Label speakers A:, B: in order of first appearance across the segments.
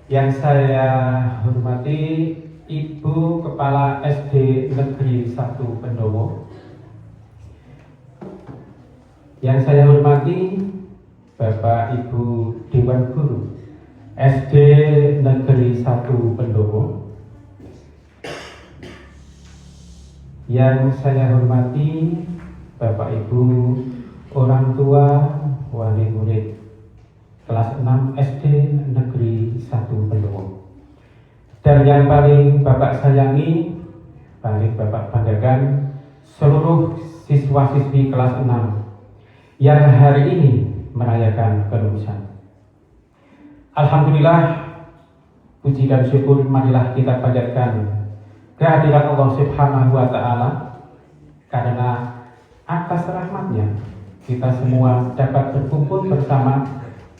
A: Yang saya hormati Ibu Kepala SD Negeri 1 Pendowo. Yang saya hormati Bapak Ibu Dewan Guru SD Negeri 1 Pendowo. Yang saya hormati Bapak Ibu orang tua wali murid kelas 6 SD Negeri 1 Pendowo. Dan yang paling Bapak sayangi, paling Bapak banggakan, seluruh siswa-siswi kelas 6 yang hari ini merayakan kelulusan. Alhamdulillah, puji dan syukur marilah kita panjatkan kehadirat Allah Subhanahu wa Ta'ala, karena atas rahmatnya kita semua dapat berkumpul bersama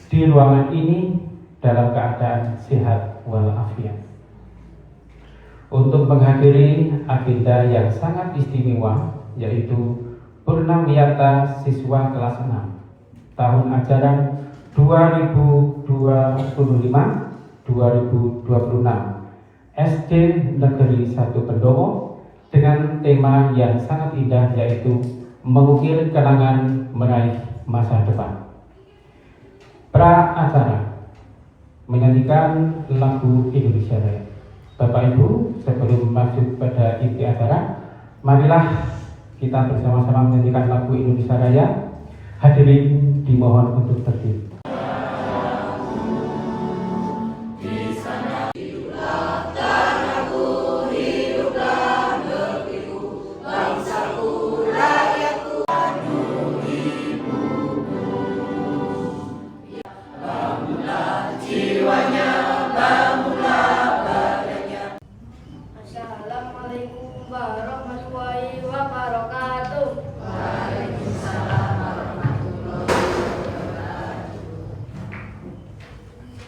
A: di ruangan ini dalam keadaan sehat walafiat untuk menghadiri agenda yang sangat istimewa, yaitu Purnamiyata Siswa kelas 6 tahun ajaran 2025-2026 SD Negeri 1 Pendowo dengan tema yang sangat indah, yaitu mengukir kenangan meraih masa depan. Pra acara menyanyikan lagu Indonesia Raya. Bapak Ibu, sebelum masuk pada inti acara, marilah kita bersama-sama menyanyikan lagu Indonesia Raya. Hadirin dimohon untuk berdiri.
B: Assalamualaikum warahmatullahi wabarakatuh.
C: Waalaikumsalam warahmatullahi wabarakatuh.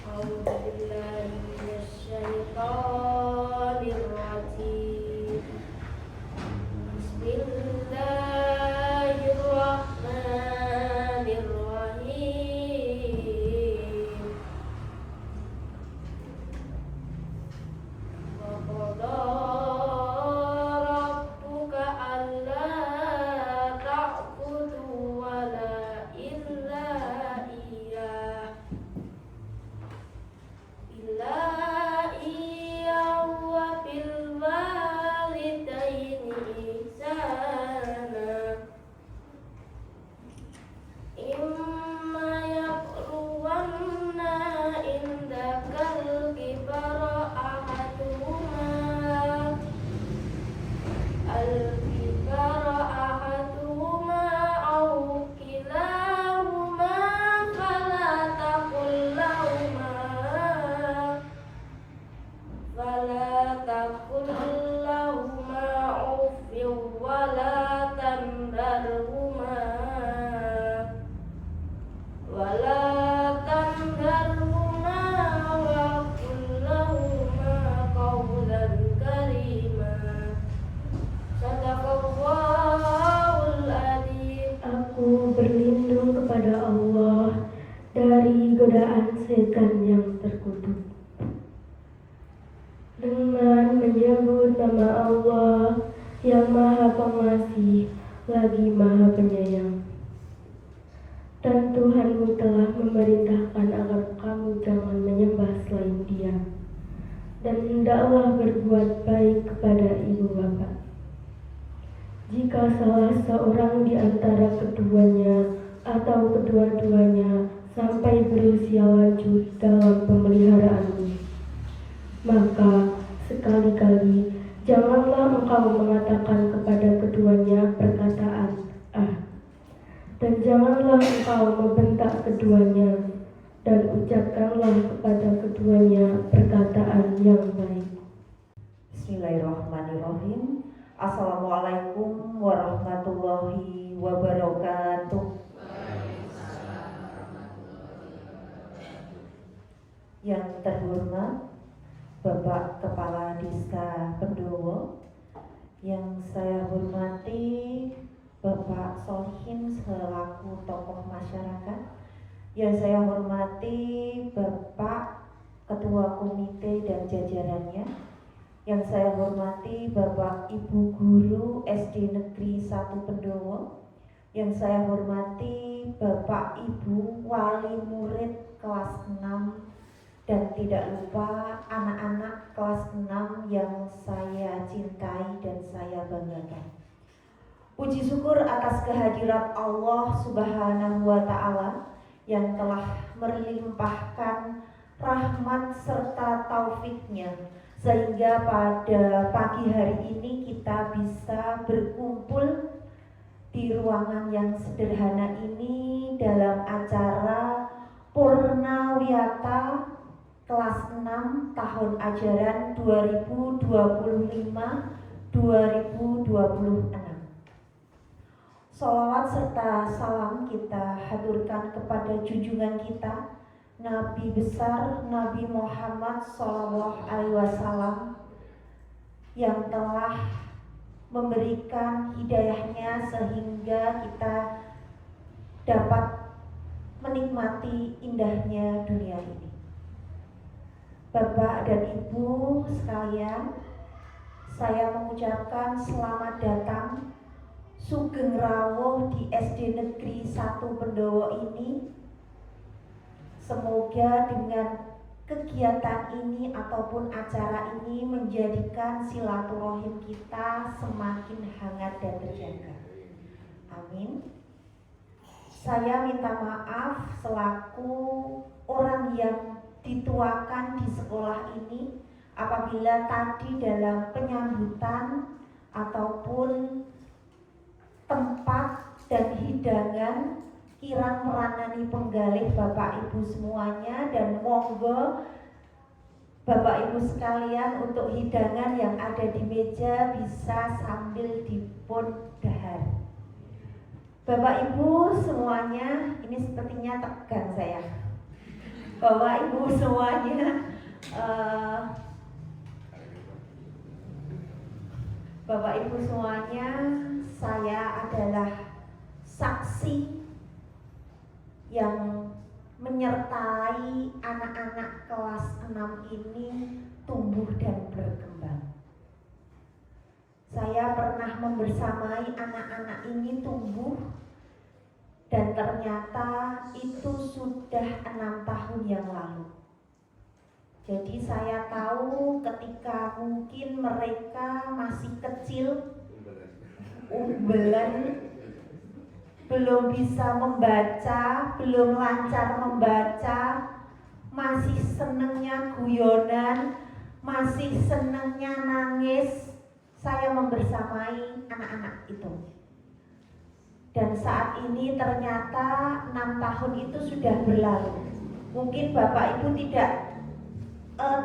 B: A'udzubillahi minasyaitonir rajim. Bismillahirrahmanirrahim.
C: Aku berlindung kepada Allah dari godaan setan yang terkutuk. Dengan menyebut nama Allah yang Maha Pengasih lagi Maha Penyayang. Dan Tuhanmu telah memerintahkan agar kamu jangan menyembah selain Dia, dan hendaklah berbuat baik kepada ibu bapa. Jika salah seorang di antara keduanya atau kedua-duanya sampai berusia lanjut dalam pemeliharaanmu, maka sekali-kali janganlah engkau mengatakan kepada keduanya perkataan dan janganlah engkau membentak keduanya, dan ucapkanlah kepada keduanya perkataan yang baik.
D: Bismillahirrahmanirrahim. Assalamualaikum warahmatullahi wabarakatuh. Yang terhormat Bapak Kepala Desa Pendowo, yang saya hormati Bapak Solihin selaku tokoh masyarakat, yang saya hormati Bapak Ketua Komite dan jajarannya, yang saya hormati Bapak Ibu Guru SD Negeri 1 Pendowo, yang saya hormati Bapak Ibu Wali Murid kelas 6, dan tidak lupa anak-anak kelas 6 yang saya cintai dan saya banggakan. Puji syukur atas kehadirat Allah Subhanahu wa Ta'ala yang telah melimpahkan rahmat serta taufiknya sehingga pada pagi hari ini kita bisa berkumpul di ruangan yang sederhana ini dalam acara Purnawiyata kelas 6 tahun ajaran 2025-2026. Sholawat serta salam kita haturkan kepada junjungan kita Nabi besar Nabi Muhammad SAW yang telah memberikan hidayahnya sehingga kita dapat menikmati indahnya dunia ini. Bapak dan Ibu sekalian, saya mengucapkan selamat datang Sugeng Rawuh di SD Negeri 1 Pendowo ini. Semoga dengan kegiatan ini ataupun acara ini menjadikan silaturahim kita semakin hangat dan terjaga. Amin. Saya minta maaf selaku orang yang dituakan di sekolah ini apabila tadi dalam penyambutan ataupun tempat dan hidangan kirang meranani penggalih Bapak Ibu semuanya, dan monggo Bapak Ibu sekalian untuk hidangan yang ada di meja bisa sambil dipun dahar. Bapak Ibu semuanya, ini sepertinya tegang saya. Bapak Ibu semuanya, Bapak Ibu semuanya, saya adalah saksi yang menyertai anak-anak kelas 6 ini tumbuh dan berkembang. Saya pernah membersamai anak-anak ini tumbuh, dan ternyata itu sudah 6 tahun yang lalu. Jadi saya tahu ketika mungkin mereka masih kecil, umbelan, belum bisa membaca, belum lancar membaca, masih senengnya guyonan, masih senengnya nangis. Saya membersamai anak-anak itu. Dan saat ini ternyata 6 tahun itu sudah berlalu. Mungkin Bapak Ibu tidak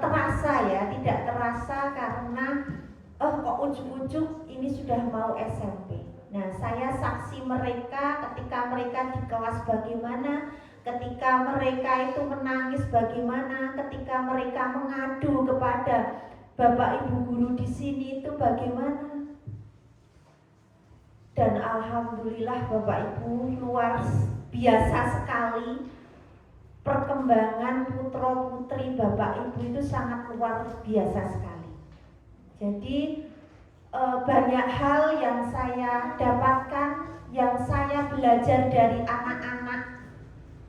D: terasa ya, tidak terasa karena kok ujuk-ujuk ini sudah mau SMP. Nah, saya saksi mereka ketika mereka di kelas bagaimana, ketika mereka itu menangis bagaimana, ketika mereka mengadu kepada Bapak Ibu guru di sini itu bagaimana. Dan alhamdulillah Bapak Ibu, luar biasa sekali perkembangan putra putri Bapak Ibu itu sangat luar biasa sekali. Jadi banyak hal yang saya dapatkan, yang saya belajar dari anak-anak,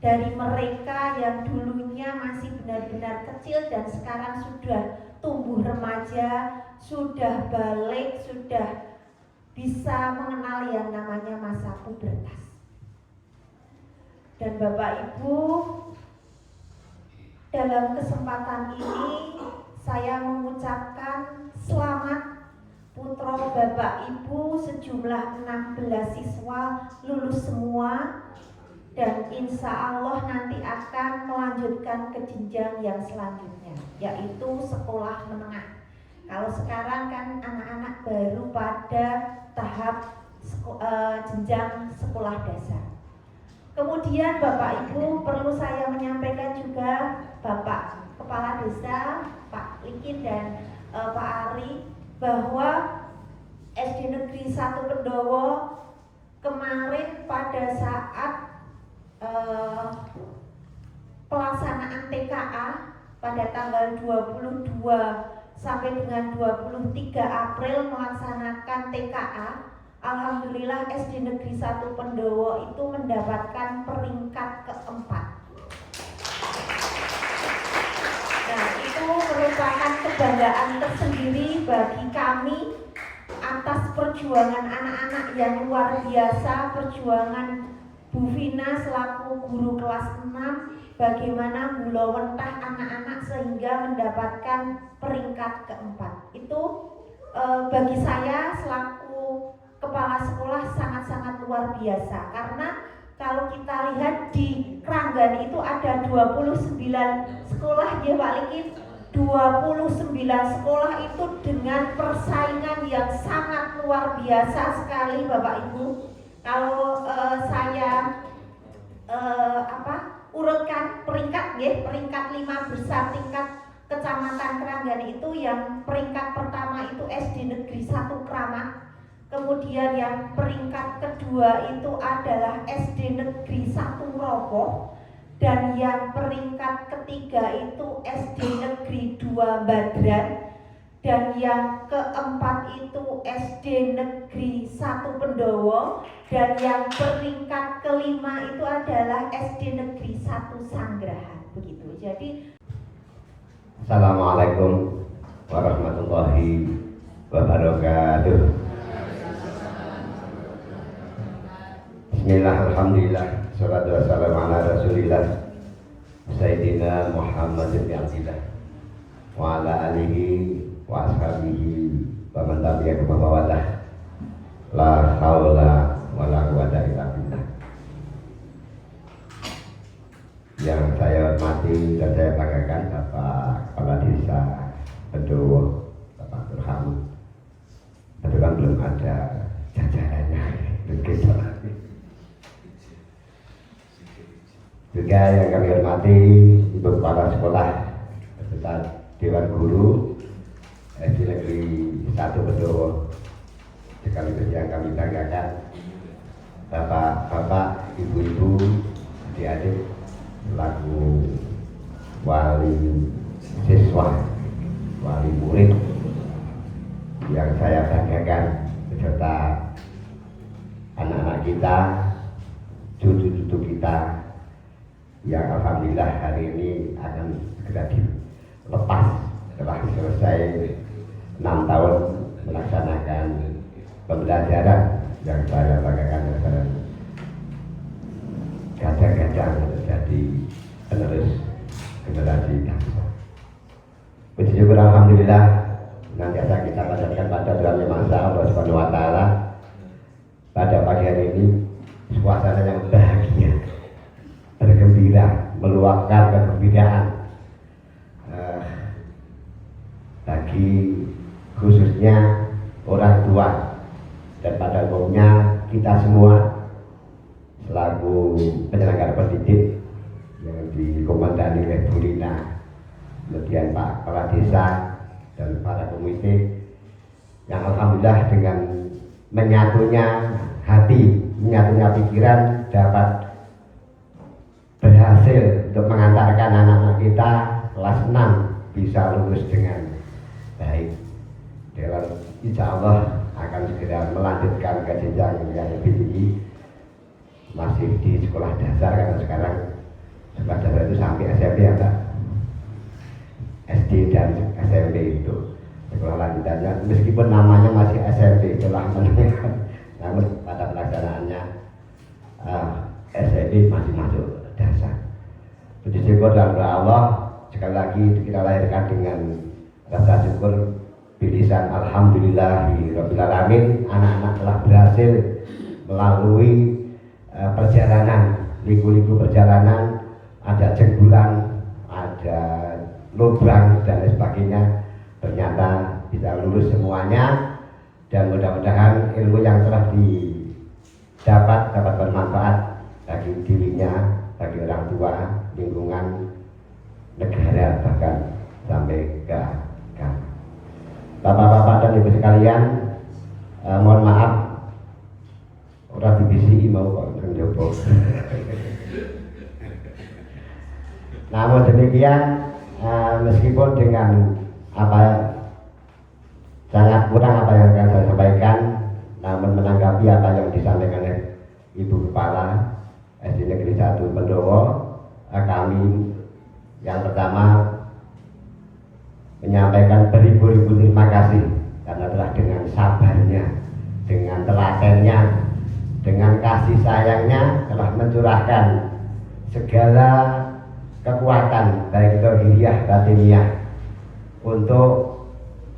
D: dari mereka yang dulunya masih benar-benar kecil dan sekarang sudah tumbuh remaja, sudah balik, sudah bisa mengenal yang namanya masa pubertas. Dan Bapak Ibu, dalam kesempatan ini saya mengucapkan selamat putra Bapak Ibu sejumlah 16 siswa lulus semua, dan insya Allah nanti akan melanjutkan ke jenjang yang selanjutnya, yaitu sekolah menengah. Kalau sekarang kan anak-anak baru pada tahap jenjang sekolah dasar. Kemudian Bapak Ibu, perlu saya menyampaikan juga Bapak Kepala Desa, Pak Likin dan Pak Ari, bahwa SD Negeri 1 Pendowo kemarin pada saat pelaksanaan TKA pada tanggal 22 sampai dengan 23 April melaksanakan TKA. Alhamdulillah SD Negeri 1 Pendowo itu mendapatkan peringkat keempat. Nah, itu merupakan kebanggaan tersendiri bagi kami atas perjuangan anak-anak yang luar biasa, perjuangan Bu Vina selaku guru kelas 6, bagaimana bulawentah anak-anak sehingga mendapatkan peringkat keempat. Itu bagi saya selaku kepala sekolah sangat-sangat luar biasa, karena kalau kita lihat di Kranggan itu ada 29 sekolah ya Pak Liki, 29 sekolah itu dengan persaingan yang sangat luar biasa sekali Bapak Ibu. Kalau saya urutkan peringkat ya, peringkat 5 besar tingkat Kecamatan Kranggan itu yang peringkat pertama itu SD Negeri 1 Kramat. Kemudian yang peringkat kedua itu adalah SD Negeri 1 Roboh. Dan yang peringkat ketiga itu SD Negeri 2 Badran. Dan yang keempat itu SD Negeri 1 Pendowo. Dan yang peringkat kelima itu adalah SD Negeri 1 Sanggrahan. Begitu. Jadi
E: Assalamualaikum warahmatullahi wabarakatuh. Bismillah, alhamdulillah, salatu wassalamu ala rasulillah Sayyidina Muhammad bin Abdillah wa ala alihi wa ashabihi wa man tabi'ahum wa walah. La haula wa la quwwata illa billah. Yang saya hormati dan saya banggakan Bapak Kepala Desa Pendowo, Bapak Turham. Tapi kan belum ada jajarannya, begitu. Juga yang kami hormati Ibu Kepala Sekolah beserta Dewan Guru SD Negeri 1 Pendowo, sekaligus yang kami banggakan Bapak-bapak, ibu-ibu, adik-adik selaku wali siswa, wali murid yang saya banggakan beserta anak-anak kita, cucu-cucu kita yang alhamdulillah hari ini akan segera dilepas setelah selesai 6 tahun melaksanakan pembelajaran yang saya banggakan adalah gajah-gajah menjadi penerus generasi bangsa. Puji syukur alhamdulillah, senantiasa kita panjatkan pada Tuhan Yang Maha Esa Allah Subhanahu wa taala. Pada pagi hari ini suasana yang bahagia, bergembira, meluapkan kegembiraan bagi khususnya orang tua dan pada umumnya kita semua selaku penyelenggara pendidik yang dikomandani oleh Bu Lina, kemudian Pak Kepala Desa dan para komite yang alhamdulillah dengan menyatunya hati, menyatunya pikiran dapat berhasil untuk mengantarkan anak-anak kita kelas 6 bisa lulus dengan baik. Dan insya Allah akan segera melanjutkan ke jenjang yang lebih tinggi, masih di sekolah dasar karena sekarang sekolah dasar itu sampai SMP ya Pak. SD dan SMP itu sekolah lanjutannya meskipun namanya masih SMP setelah menengah, namun pada pelaksanaannya SMP masih masuk dasar. Puji syukur dan doa Allah sekali lagi kita lahirkan dengan rasa syukur bilisan alhamdulillahirabbil alamin, anak-anak telah berhasil melalui perjalanan, liku-liku perjalanan, ada jenggulan, ada lubang dan lain sebagainya, ternyata bisa lulus semuanya dan mudah-mudahan ilmu yang telah didapat dapat bermanfaat bagi dirinya, bagi orang tua, lingkungan, negara, bahkan sampai ke agama. Bapak-bapak dan ibu sekalian, mohon maaf orang BBC mau kok menjopo. Namun demikian meskipun dengan apa sangat kurang apa yang akan saya sampaikan, namun menanggapi apa yang disampaikan oleh Ibu Kepala SD Negeri 1 Pendowo, kami yang pertama menyampaikan beribu-ribu terima kasih karena telah dengan sabarnya, dengan telatennya, dengan kasih sayangnya telah mencurahkan segala kekuatan baik zahiriyah batiniyah untuk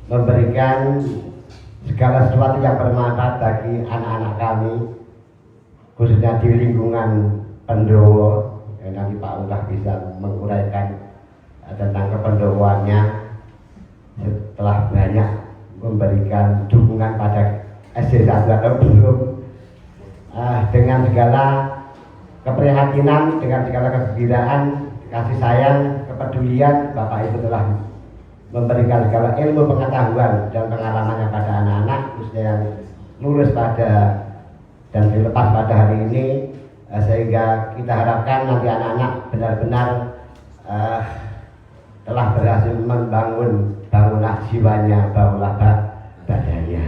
E: memberikan segala sesuatu yang bermanfaat bagi anak-anak kami, khususnya di lingkungan Pendowo. Nanti Pak Lurah bisa menguraikan tentang kependowoannya setelah banyak memberikan dukungan pada SD 1 atau belum. Dengan segala keprihatinan, dengan segala kegembiraan, kasih sayang, kepedulian, Bapak Ibu telah memberikan segala ilmu pengetahuan dan pengalamannya pada anak-anak, khususnya yang lulus pada dan dilepas pada hari ini, sehingga kita harapkan nanti anak-anak benar-benar telah berhasil membangun bangunan jiwanya, bangunan badannya.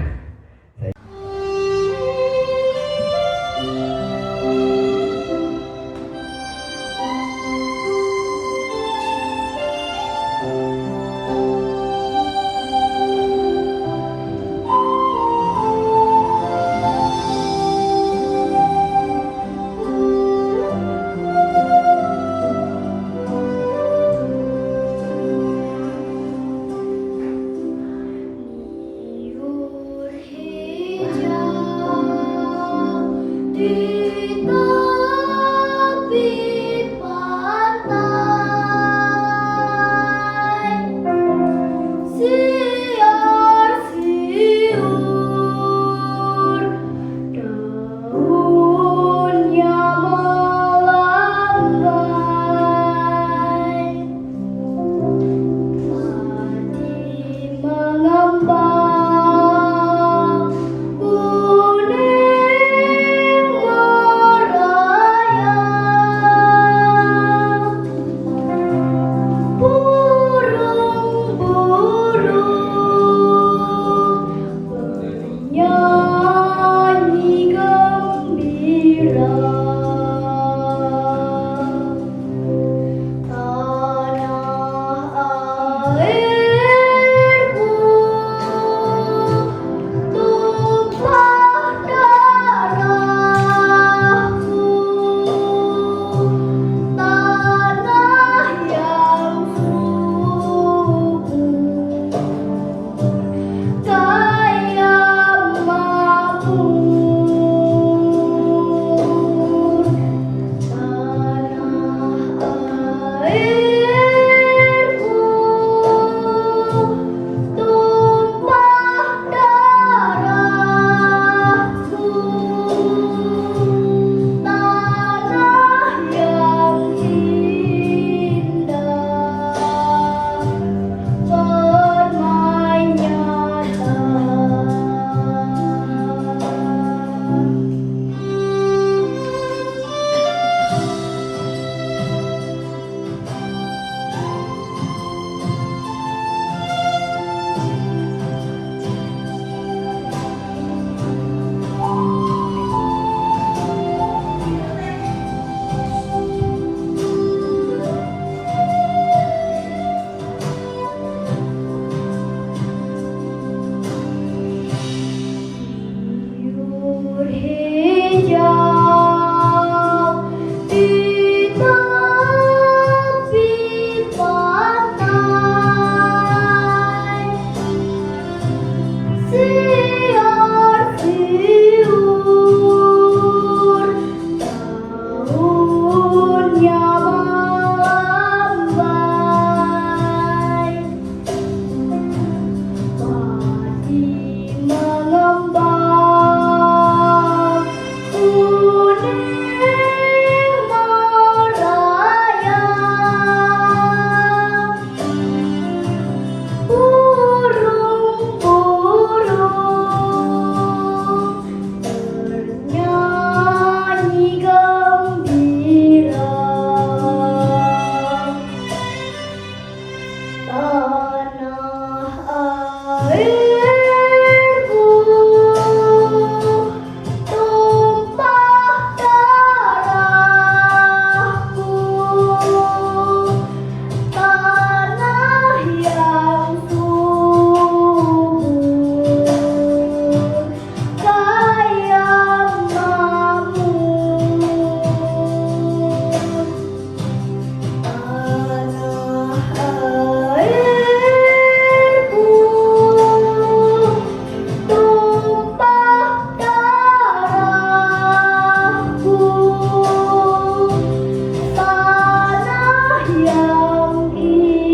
C: Tanah airku tumpah darahku, tanah yang subur kaya makmur. Tanah airku tumpah darahku, tanah yang indah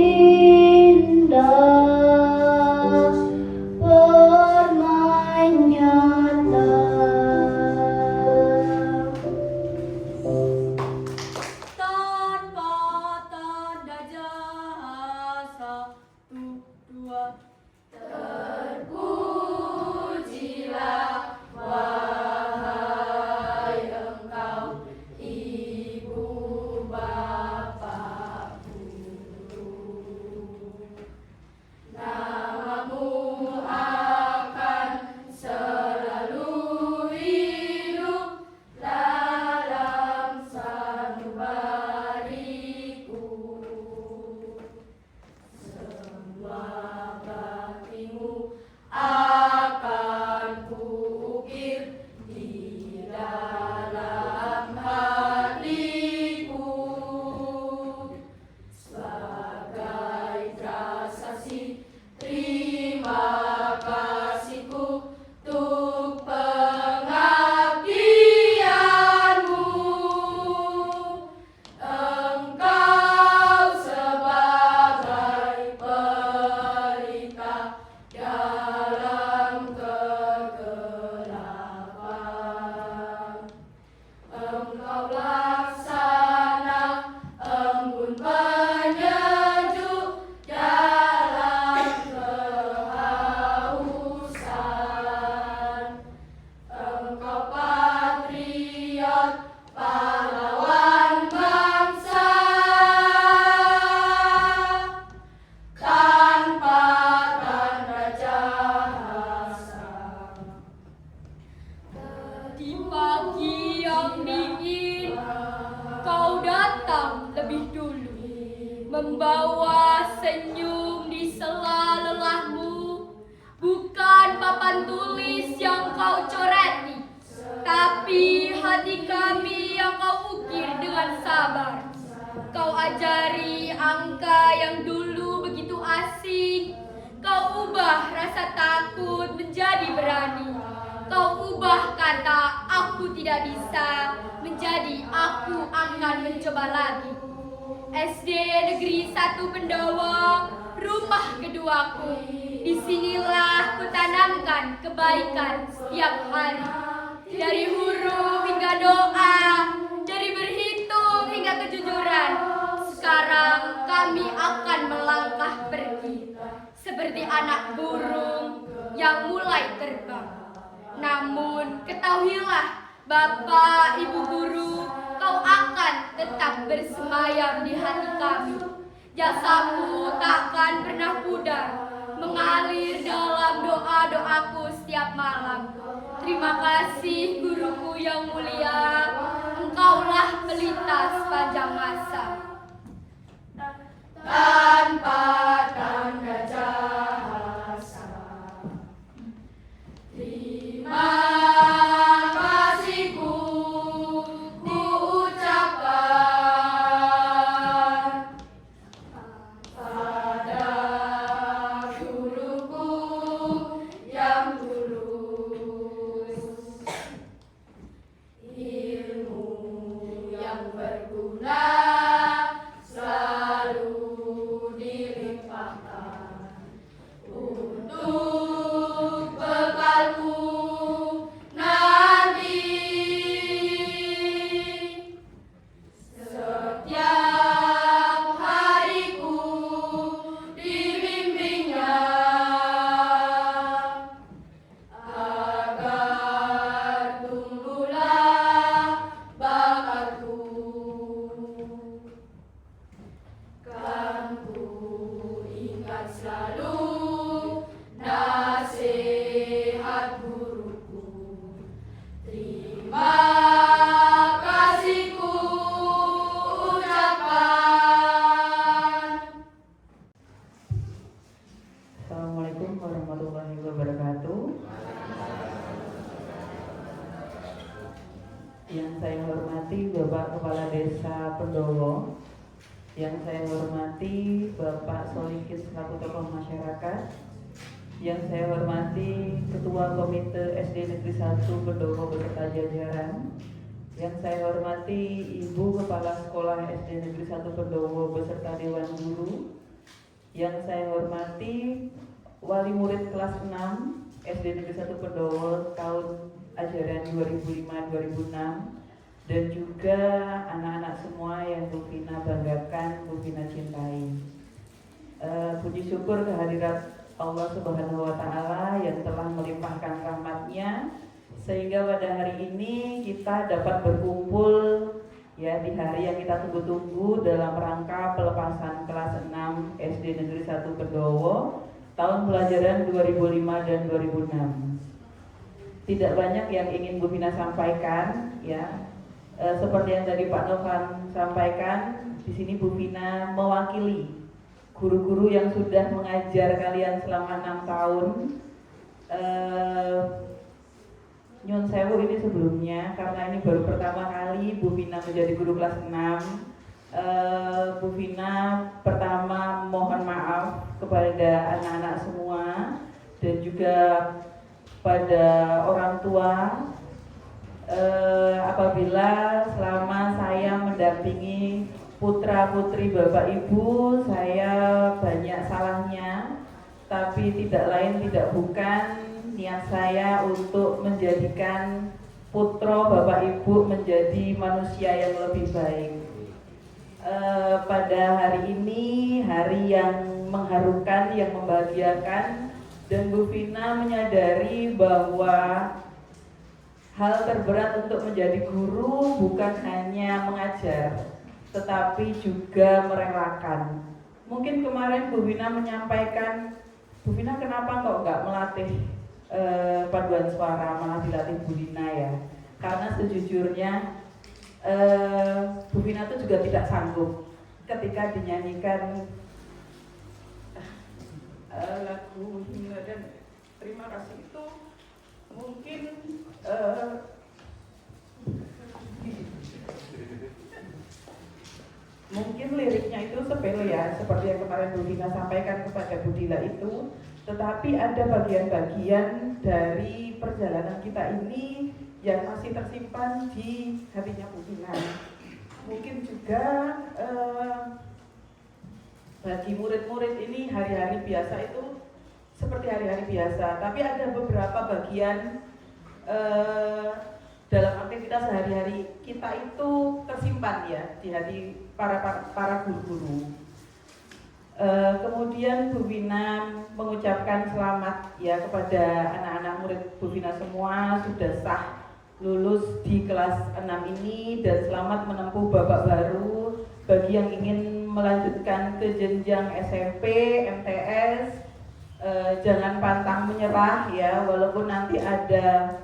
C: permain nyata.
B: Tanpa tanda jasa, dua. Terpujilah wahai engkau, ibu bapak guru. Namamu akan selalu hidup dalam sanubariku. Semua baktimu akan kuukir di dalam hatiku sebagai prasasti terima kasihku untuk pengabdianmu. Engkau sebagai pelita dalam kegelapan. Engkau laksana embun penyejuk dalam kehausan. Engkau patriot, pahlawan bangsa, tanpa tanda jasa. Di pagi yang dingin, kau datang lebih dulu, membawa senyum di sela lelahmu. Bukan papan tulis yang kau coreti, tapi hati kami yang kau ukir dengan sabar. Kau ajari angka yang dulu begitu asing. Kau ubah rasa takut menjadi berani. Kau ubah kata aku tidak bisa menjadi aku akan mencoba lagi. SD Negeri 1 Pendowo, rumah keduaku. Disinilah kutanamkan kebaikan setiap hari. Dari huruf hingga doa, dari berhitung hingga kejujuran. Sekarang kami akan melangkah pergi seperti anak burung yang mulai terbang. Namun ketahuilah Bapak Ibu Guru, kau akan tetap bersemayam di hati kami. Jasamu takkan pernah pudar, mengalir dalam doa-doaku setiap malam. Terima kasih guruku yang mulia, engkaulah pelita sepanjang masa. Tanpa tanda jasa, terima kasihku ku ucapkan pada guruku yang tulus. Ilmu yang berguna selalu
F: Bapak Kepala Desa Pendowo, yang saya hormati Bapak Solikis selaku tokoh masyarakat, yang saya hormati Ketua Komite SD Negeri 1 Pendowo beserta jajaran, yang saya hormati Ibu Kepala Sekolah SD Negeri 1 Pendowo beserta Dewan Guru, yang saya hormati Wali Murid kelas 6 SD Negeri 1 Pendowo tahun ajaran 2005-2006, dan juga anak-anak semua yang Bu Vina banggakan, Bu Vina cintai. Puji syukur kehadirat Allah Subhanahu wa Ta'ala yang telah melimpahkan rahmat-Nya sehingga pada hari ini kita dapat berkumpul ya di hari yang kita tunggu-tunggu dalam rangka pelepasan kelas 6 SD Negeri 1 Pendowo tahun pelajaran 2005 dan 2006. Tidak banyak yang ingin Bu Vina sampaikan ya. Seperti yang tadi Pak Novan sampaikan, di sini Bu Vina mewakili guru-guru yang sudah mengajar kalian selama 6 tahun. Nyun sewu ini sebelumnya, karena ini baru pertama kali Bu Vina menjadi guru kelas 6. Bu Vina pertama mohon maaf kepada anak-anak semua dan juga pada orang tua apabila selama saya mendampingi putra-putri Bapak Ibu saya banyak salahnya, tapi tidak lain tidak bukan niat saya untuk menjadikan putra Bapak Ibu menjadi manusia yang lebih baik. Pada hari ini hari yang mengharukan, yang membahagiakan, dan Bu Vina menyadari bahwa hal terberat untuk menjadi guru bukan hanya mengajar, tetapi juga merelakan. Mungkin kemarin Bu Vina menyampaikan, Bu Vina kenapa kok nggak melatih paduan suara, malah dilatih Bu Dina ya? Karena sejujurnya Bu Vina itu juga tidak sanggup ketika dinyanyikan lagu himne dan terima kasih itu mungkin mungkin liriknya itu sepele ya, seperti yang kemarin Bu Dina sampaikan kepada Bu Dila itu, tetapi ada bagian-bagian dari perjalanan kita ini yang masih tersimpan di hatinya Bu Dina. Mungkin juga bagi murid-murid ini hari-hari biasa itu seperti hari-hari biasa, tapi ada beberapa bagian dalam aktivitas sehari-hari kita itu tersimpan ya di hati para guru-guru. Kemudian Bu Vina mengucapkan selamat ya kepada anak-anak murid Bu Vina semua sudah sah lulus di kelas 6 ini, dan selamat menempuh babak baru bagi yang ingin melanjutkan ke jenjang SMP, MTS. Jangan pantang menyerah ya, walaupun nanti ada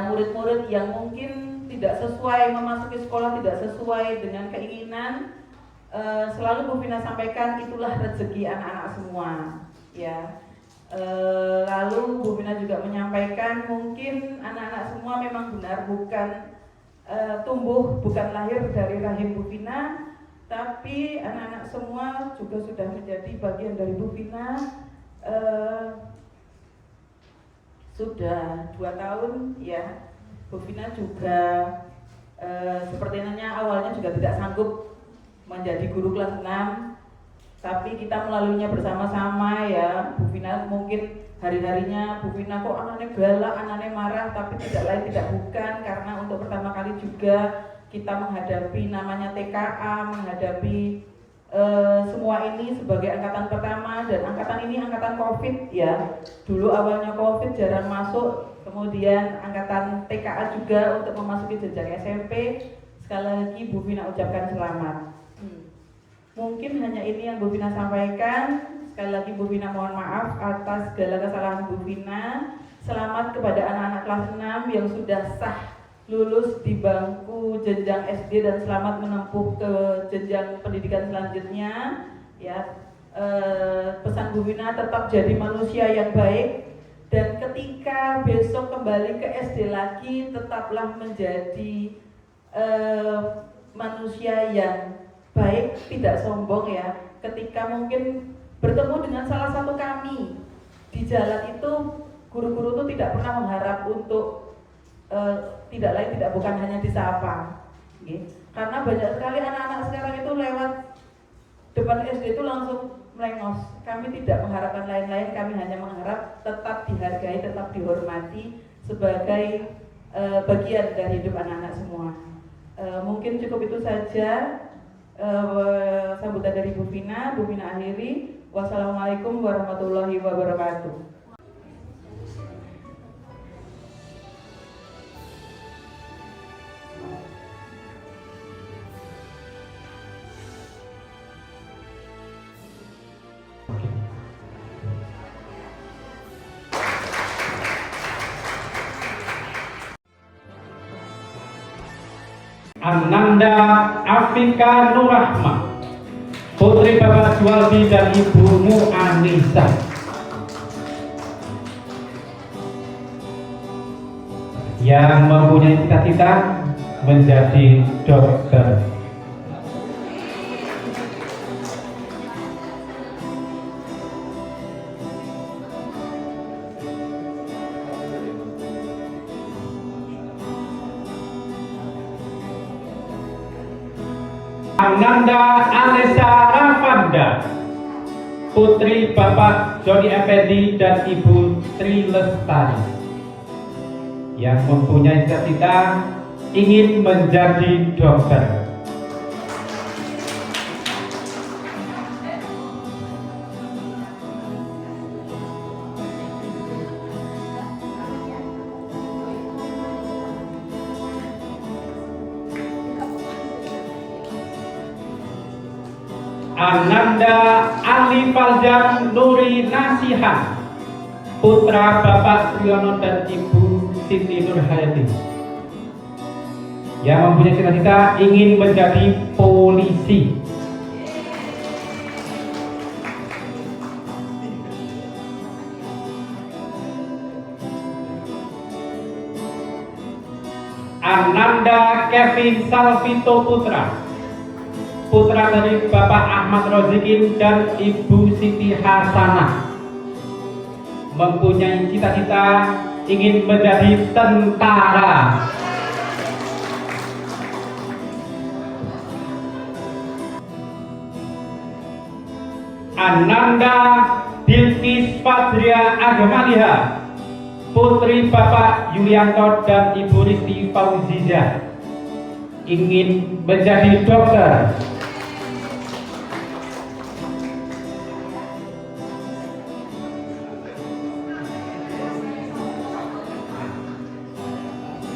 F: murid-murid yang mungkin tidak sesuai memasuki sekolah, tidak sesuai dengan keinginan. Selalu Bu Vina sampaikan itulah rezeki anak-anak semua ya. Lalu Bu Vina juga menyampaikan mungkin anak-anak semua memang benar bukan tumbuh, bukan lahir dari rahim Bu Vina, tapi anak-anak semua juga sudah menjadi bagian dari Bu Vina. Sudah 2 tahun ya. Bu Vina juga sepertinya awalnya juga tidak sanggup menjadi guru kelas 6, tapi kita melaluinya bersama-sama ya. Bu Vina mungkin hari-harinya Bu Vina kok anaknya galak, anaknya marah, tapi tidak lain tidak bukan karena untuk pertama kali juga kita menghadapi namanya TKA, menghadapi semua ini sebagai angkatan pertama, dan angkatan ini angkatan COVID ya. Dulu awalnya COVID jarang masuk, kemudian angkatan TKA juga untuk memasuki jenjang SMP. Sekali lagi Bu Vina ucapkan selamat. Mungkin hanya ini yang Bu Vina sampaikan. Sekali lagi Bu Vina mohon maaf atas segala kesalahan Bu Vina. Selamat kepada anak-anak kelas 6 yang sudah sah lulus di bangku jenjang SD dan selamat menempuh ke jenjang pendidikan selanjutnya ya. Pesan Bu Vina tetap jadi manusia yang baik, dan ketika besok kembali ke SD lagi tetaplah menjadi manusia yang baik, tidak sombong ya. Ketika mungkin bertemu dengan salah satu kami di jalan itu, guru-guru itu tidak pernah mengharap untuk tidak lain tidak bukan hanya disapa. Okay. Karena banyak sekali anak-anak sekarang itu lewat depan SD itu langsung melengos. Kami tidak mengharapkan lain-lain, kami hanya mengharap tetap dihargai, tetap dihormati sebagai bagian dari hidup anak-anak semua. Mungkin cukup itu saja sambutan dari Bu Vina. Bu Vina akhiri. Wassalamualaikum warahmatullahi wabarakatuh.
A: Ananda Afika Nurrahma, putri Bapak Jualdi dan Ibumu Anissa. Yang mempunyai cita-cita menjadi dokter. Ananda Alessa Ravanda, putri Bapak Joni Effendi dan Ibu Tri Lestari, yang mempunyai cita-cita ingin menjadi dokter. Ananda Ali Faljan Nuri Nasihan, putra Bapak Triyono dan Ibu Siti Nurhayati, yang mempunyai cita-cita ingin menjadi polisi. Ananda Kevin Salvito Putra, putra dari Bapak Ahmad Rozikin dan Ibu Siti Hasanah, mempunyai cita-cita ingin menjadi tentara. Ananda Bilkis Fadria Agamaliha, putri Bapak Yulianto dan Ibu Risti Fauzizah, ingin menjadi dokter.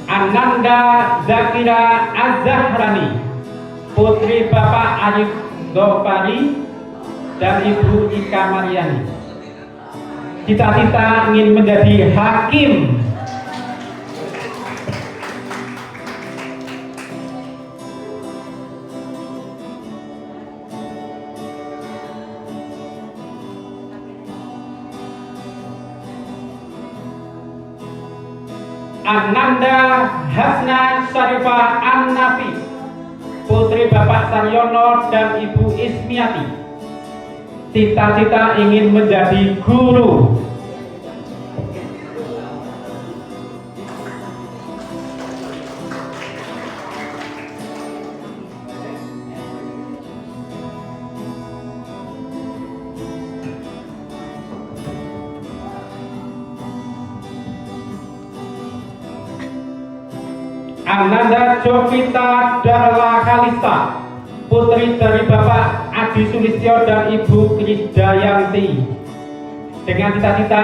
A: Ananda Zakira Az-Zahrani, putri Bapak Arif Dofari dan Ibu Ika Mariani, cita-cita ingin menjadi hakim. Ananda Hasna Syarifah An-Nafi, putri Bapak Saryono dan Ibu Ismiati, cita-cita ingin menjadi guru. Ananda Jovita Darla Kalista, putri dari Bapak Adi Sulistyo dan Ibu Krisdayanti, dengan cita-cita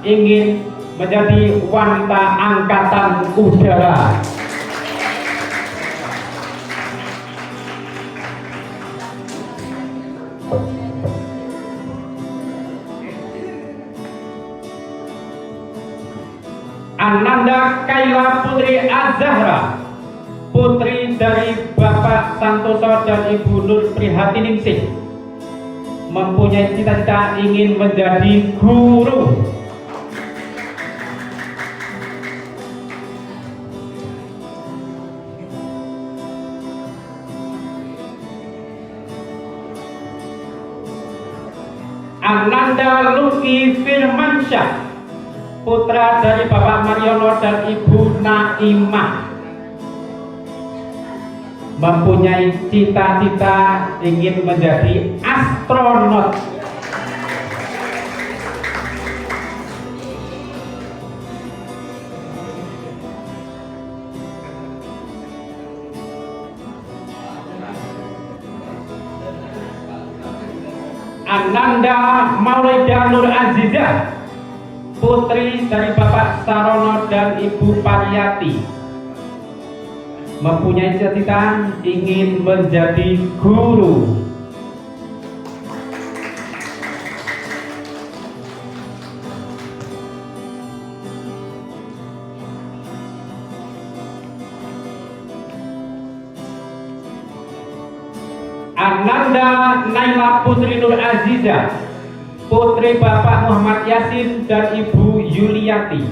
A: ingin menjadi wanita angkatan udara. Ananda Kaila Putri Az-Zahra, putri dari Bapak Santoso dan Ibu Nur Prihatiningsih, mempunyai cita-cita ingin menjadi guru. Ananda Luki Firmansyah, putra dari Bapak Mariono dan Ibu Naimah, mempunyai cita-cita ingin menjadi astronot. Ananda Maulida Nur Azizah, putri dari Bapak Sarono dan Ibu Pariyati, mempunyai cita-cita ingin menjadi guru. Ananda Naila Putri Nur Azizah, putri Bapak Muhammad Yasin dan Ibu Yuliati,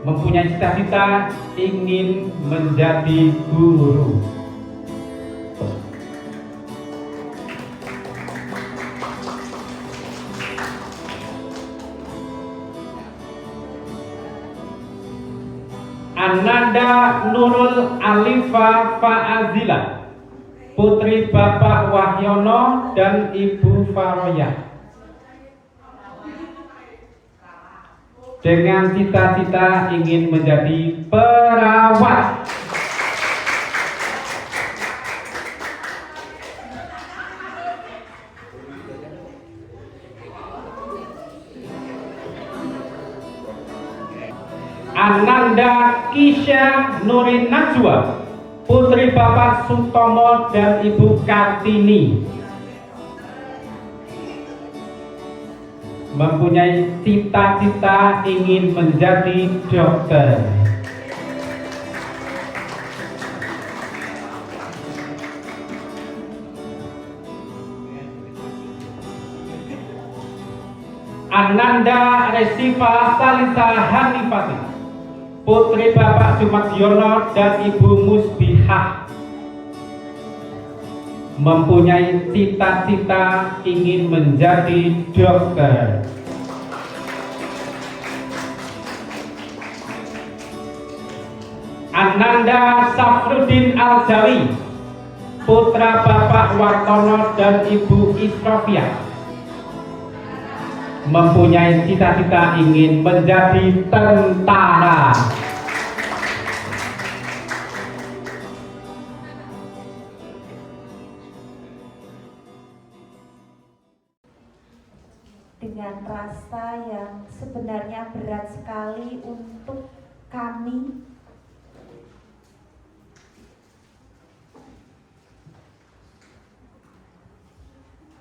A: mempunyai cita-cita ingin menjadi guru. Ananda Nurul Alifa Fa'azila, putri Bapak Wahyono dan Ibu Faroya, dengan cita-cita ingin menjadi perawat. Ananda Kisha Nurin Najwa, putri Bapak Sutomo dan Ibu Kartini, mempunyai cita-cita ingin menjadi dokter. Ananda Resifa Salisa Hanifati, putri Bapak Sumadiono dan Ibu Musbihah, mempunyai cita-cita ingin menjadi dokter. Ananda Safruddin Al-Jawi, putra Bapak Wartono dan Ibu Isrofiah, mempunyai cita-cita ingin menjadi tentara.
D: Dengan rasa yang sebenarnya berat sekali untuk kami,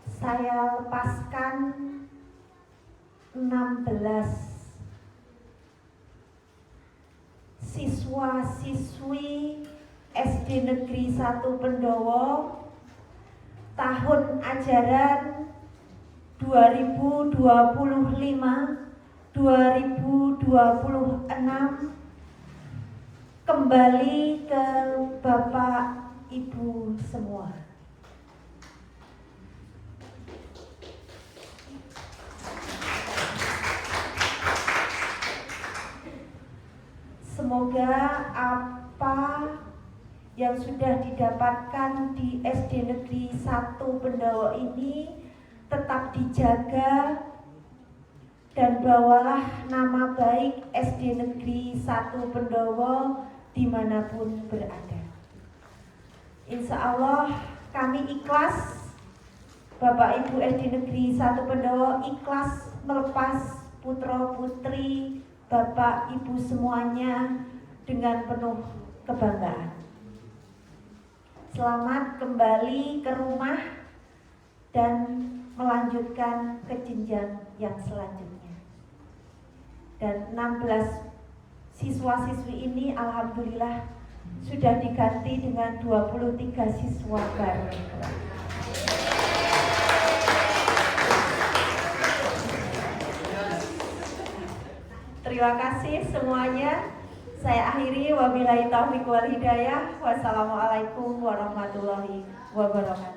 D: saya lepaskan 16 siswa-siswi SD Negeri 1 Pendowo tahun ajaran 2025-2026 kembali ke Bapak Ibu semua. Semoga apa yang sudah didapatkan di SD Negeri 1 Pendowo ini tetap dijaga, dan bawalah nama baik SD Negeri 1 Pendowo dimanapun berada. Insya Allah kami ikhlas, Bapak Ibu SD Negeri 1 Pendowo ikhlas melepas putra putri Bapak Ibu semuanya dengan penuh kebanggaan. Selamat kembali ke rumah dan melanjutkan ke jenjang yang selanjutnya. Dan 16 siswa-siswi ini alhamdulillah sudah diganti dengan 23 siswa baru. Terima kasih semuanya. Saya akhiri, wabillahi taufiq wal hidayah. Wassalamualaikum warahmatullahi wabarakatuh.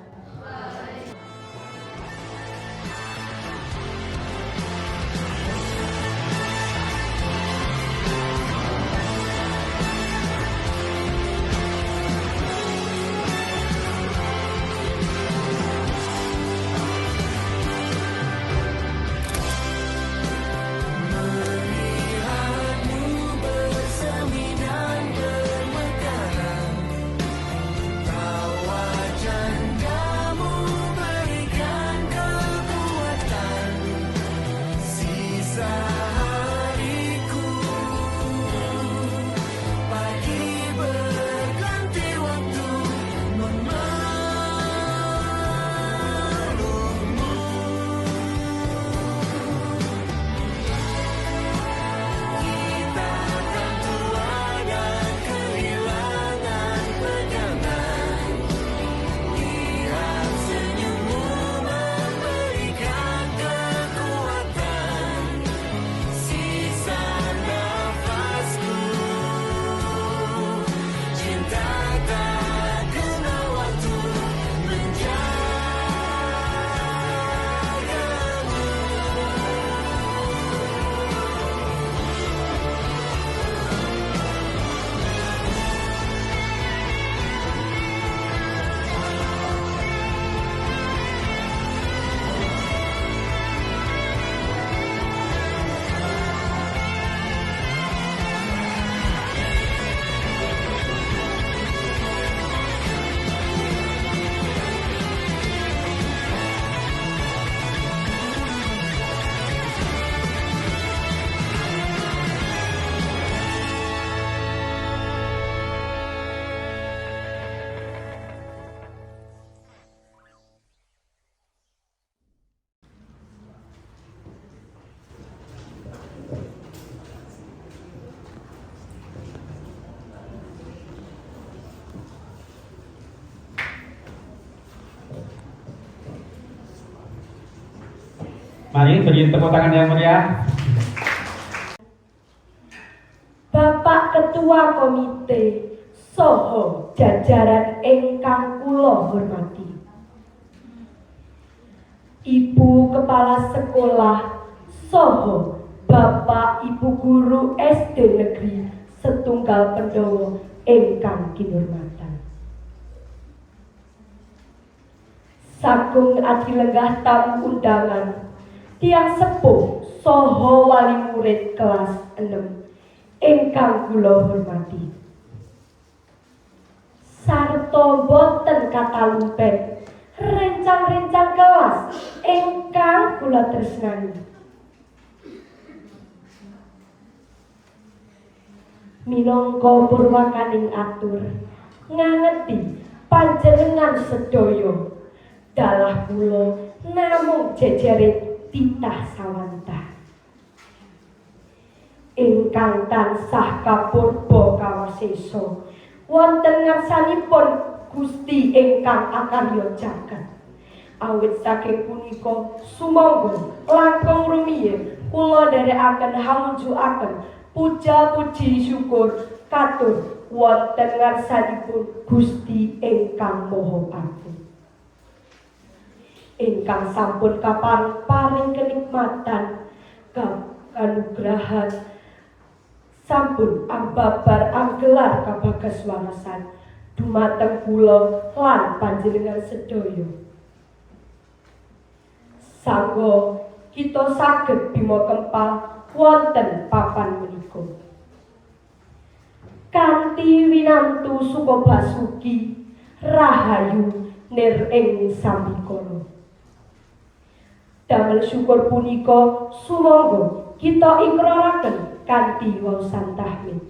A: Mari beri tepuk tangan yang meriah.
C: Bapak Ketua Komite Soho jajaran ingkang kula hormati, Ibu Kepala Sekolah Soho, Bapak Ibu Guru SD Negeri Setunggal Pendowo ingkang kinurmatan, sagung adilenggah tamu undangan, tiang sepuh Soho wali murid kelas 6 ingkang kula hormati, sarta boten katalumpen rencang-rencang kelas ingkang kula tresnani. Minangka purwakaning atur ngangeti panjenengan sedaya, dalah kula namung jejere titah sawantah ingkang tansah kapurba kawasesa wonten ngarsanipun Gusti ingkang akarya jagat. Awit saking punika sumangga langkung rumiyin kula nderekaken hamunjukaken puja-puji syukur katur wonten ngarsanipun Gusti ingkang Maha Agung, ingkang sampun kaparing kenikmatan kanugrahan, sampun ambabar anggelar kabagaswarasan dumateng kula lan panjenengan sedaya. Sangga kita saged bima kempal wonten papan menika kanthi winantu suka basuki rahayu nir ing sambikala. Damel syukur punika sumangga kita ikraraken kanthi waosan tahmid.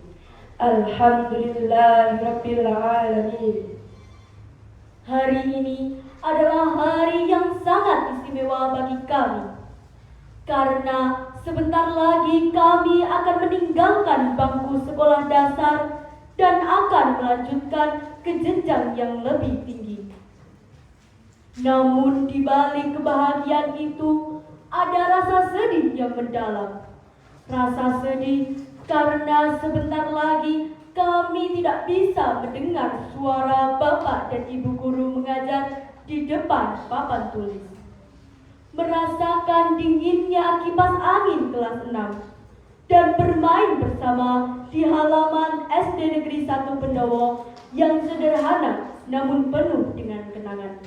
C: Alhamdulillahirabbil alamin.
G: Hari ini adalah hari yang sangat istimewa bagi kami, karena sebentar lagi kami akan meninggalkan bangku sekolah dasar dan akan melanjutkan ke jenjang yang lebih tinggi. Namun di balik kebahagiaan itu ada rasa sedih yang mendalam. Rasa sedih karena sebentar lagi kami tidak bisa mendengar suara Bapak dan Ibu guru mengajar di depan papan tulis. Merasakan dinginnya kipas angin kelas 6 dan bermain bersama di halaman SD Negeri 1 Pendowo yang sederhana namun penuh dengan kenangan.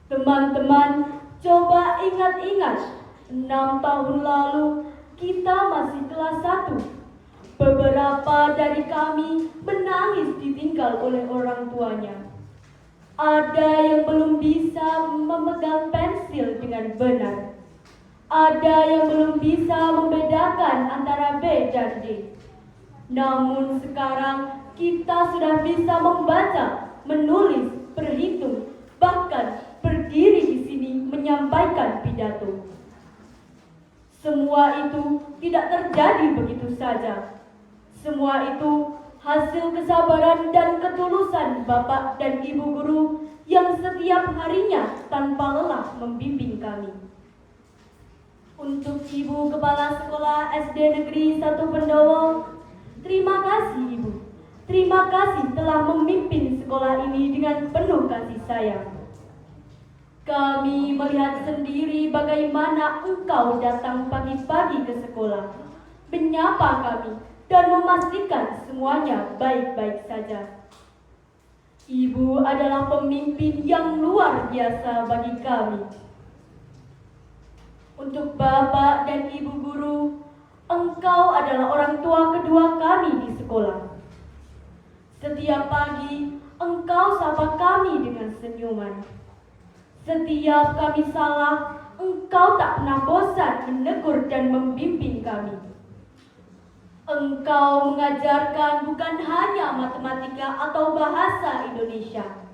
G: Teman-teman, coba ingat-ingat, 6 tahun lalu kita masih kelas 1. Beberapa dari kami menangis ditinggal oleh orang tuanya. Ada yang belum bisa memegang pensil dengan benar. Ada yang belum bisa membedakan antara B dan D. Namun sekarang kita sudah bisa membaca, menulis, berhitung, bahkan berdiri di sini menyampaikan pidato. Semua itu tidak terjadi begitu saja. Semua itu hasil kesabaran dan ketulusan Bapak dan Ibu guru yang setiap harinya tanpa lelah membimbing kami. Untuk Ibu Kepala Sekolah SD Negeri 1 Pendowo, terima kasih Ibu. Terima kasih telah memimpin sekolah ini dengan penuh kasih sayang. Kami melihat sendiri bagaimana Engkau datang pagi-pagi ke sekolah, menyapa kami, dan memastikan semuanya baik-baik saja. Ibu adalah pemimpin yang luar biasa bagi kami. Untuk Bapak dan Ibu guru, Engkau adalah orang tua kedua kami di sekolah. Setiap pagi, Engkau sapa kami dengan senyuman. Setiap kami salah, Engkau tak pernah bosan menegur dan membimbing kami. Engkau mengajarkan bukan hanya matematika atau bahasa Indonesia,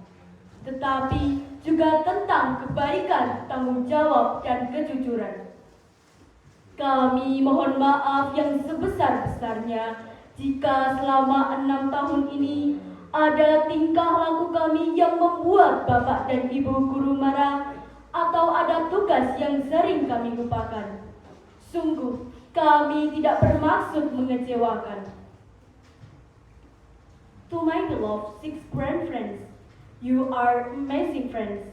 G: tetapi juga tentang kebaikan, tanggung jawab, dan kejujuran. Kami mohon maaf yang sebesar-besarnya jika selama 6 tahun ini ada tingkah laku kami yang membuat Bapak dan Ibu guru marah atau ada tugas yang sering kami lupakan. Sungguh, kami tidak bermaksud mengecewakan. To my beloved 6 grand friends, you are amazing friends.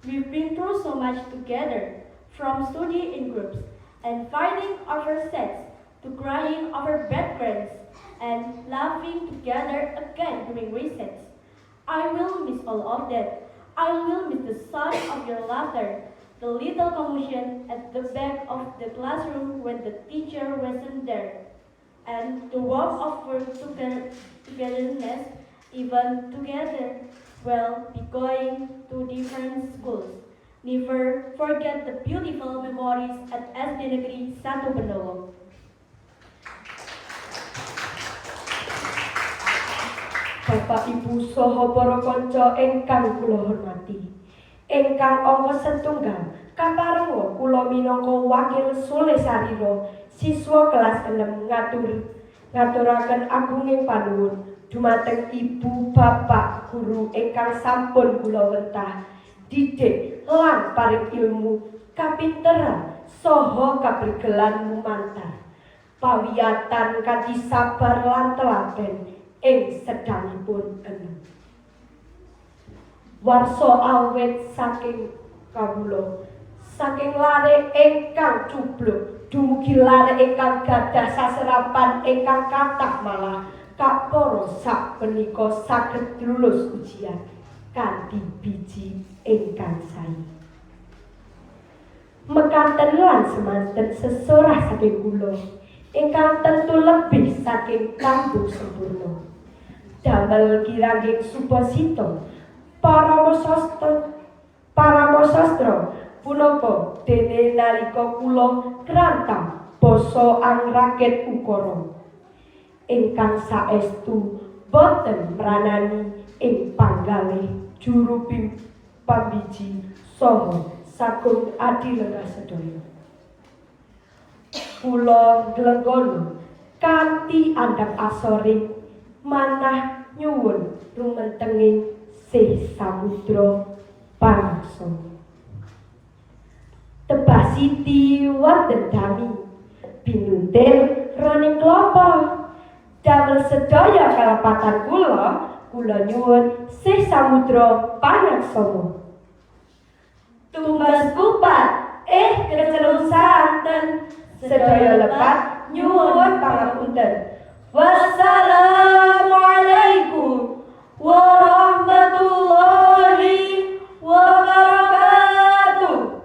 G: We've been through so much together, from study in groups and fighting over sets to crying over bad grades and laughing together again during recess. I will miss all of that. I will miss the sound of your laughter, the little commotion at the back of the classroom when the teacher wasn't there, and the warmth of our togetherness, even together, will be going to different schools. Never forget the beautiful memories at SD Negeri 1 Pendowo.
C: Bapak Ibu saha para kanca ingkang kula hormati. Ingkang angka setunggal kaparenga kula minangka wakil Sule Sarira siswa kelas 6 ngaturaken agunging panuwun dumateng Ibu Bapak guru ingkang sampun kula wentah didik lan paring ilmu kapinteran saha kaprigelan lumantar pawiyatan kanthi sabar lan telaten ing sedangipun enem. Warsa awet saking kawula, saking lare ingkang cubluk dumugi lare ingkang gadah saserapan ingkang kathah malah kapara sak punika saged lulus ujian kanthi biji ingkang sae. Mekaten lan semanten sesorah saking kula ingkang tentu lebih saking kambung sempurna. Damel kirangging supasita paramosastra punapa dene nalika kula krantang basa angraget ukara ingkang saestu boten mranani ing panggalih juru pambiji saha sagung adilenggah sedaya. Kula glenggono kanthi andhap asoring manah nyuwun rumentenging sih samudra pangso. Tebah siti wonten dami pinuntil roning klopo. Damel sedaya kalepatan kula nyuwun sih samudra pangaksama. Tumbas kupat, kecelung santen, sedaya lepat nyuwun pangapunten. Wassalamualaikum warahmatullahi wabarakatuh.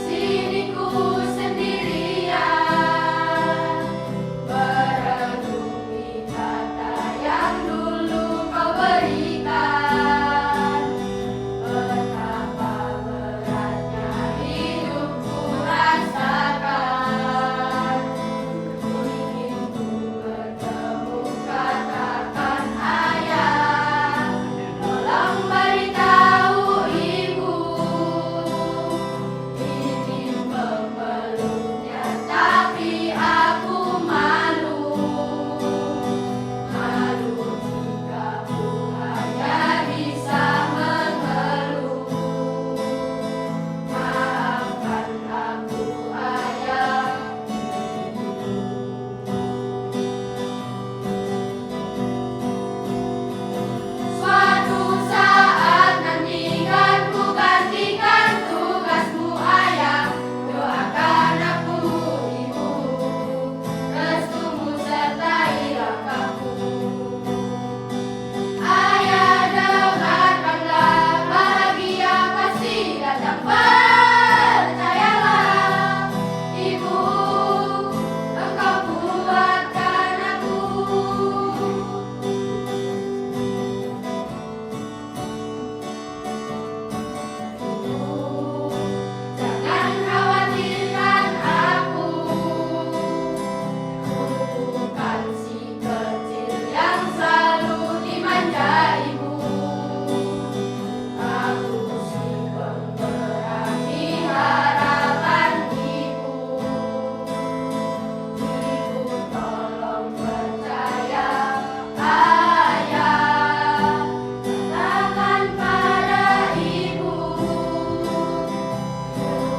B: Sini ku sendirian merenungi kata yang dulu kau berikan. Betapa beratnya hidupku rasakan. Ingin ku bertemu katakan ayah, tolong beritahu ibu. Ingin memeluknya tapi aku malu. Malu jika ku hanya bisa mengeluh. Maafkan aku ayah. Suatu saat nanti kan ku gantikan tugasmu ayah. Doakan aku ibu, restumu sertai langkahku. Ayah dengarkanlah, bahagia pasti datang, percayalah. Ibu, engkau kuatkan aku. Jangan khawatirkan aku, bukan si kecil yang selalu dimanja ibu. Aku si pemberani harapan ibu. Ibu tolong percaya ayah, katakan pada ibu.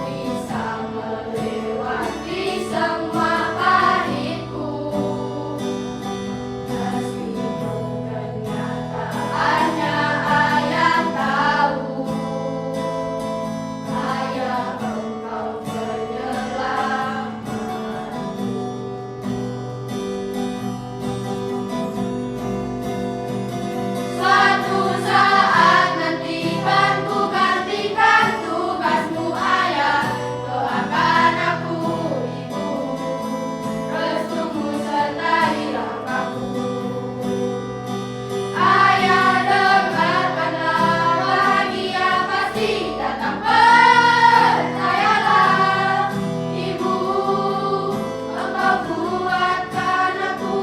B: Bisa melewati semua pahitku, meskipun kenyataannya ayah tahu. Ayah, engkau penyelamatku. Suatu saat nanti kan ku gantikan tugasmu ayah. Doakan aku ibu, restumu sertai langkahku. Ayah dengarkanlah, bahagia pasti datang, percayalah. Ibu, engkau kuatkan aku.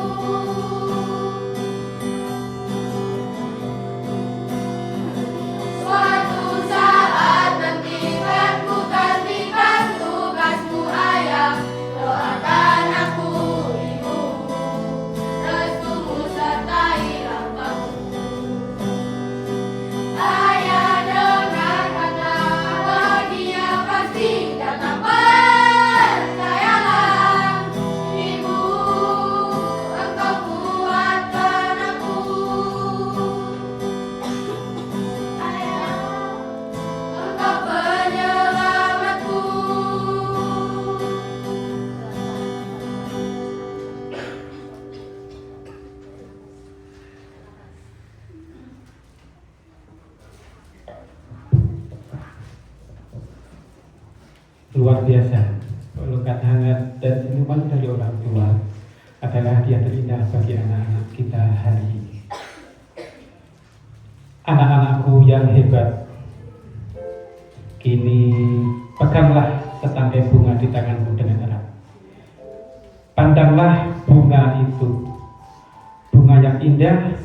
B: Suatu saat nanti kan ku gantikan tugasmu ayah. Doakan aku ibu, restumu sertai langkahku. Ayah dengarkanlah, bahagia pasti datang, percayalah. Ibu, engkau kuatkan aku. Ayah, engkau penyelamatku.
A: Luar biasa, pelukan hangat dan senyuman dari orang tua adalah hadiah terindah bagi anak-anak kita hari ini. Anak-anakku yang hebat, kini peganglah setangkai bunga di tanganmu dengan erat. Pandanglah bunga itu, bunga yang indah,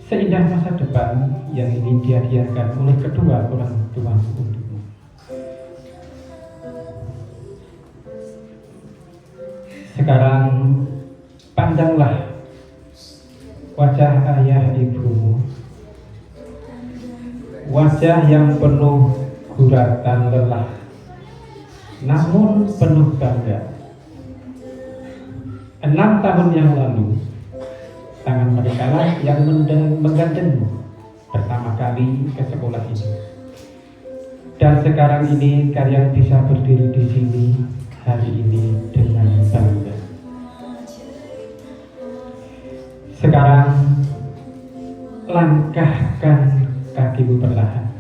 A: seindah masa depan yang ingin dihadiahkan oleh kedua orang tuamu untukmu. sekarang pandanglah wajah ayah ibumu, wajah yang penuh guratan lelah, namun penuh bangga. 6 tahun yang lalu, tangan mereka lah yang menggandengmu pertama kali ke sekolah ini. Dan sekarang ini kalian bisa berdiri di sini hari ini dengan bangga. Sekarang langkahkan kakimu perlahan,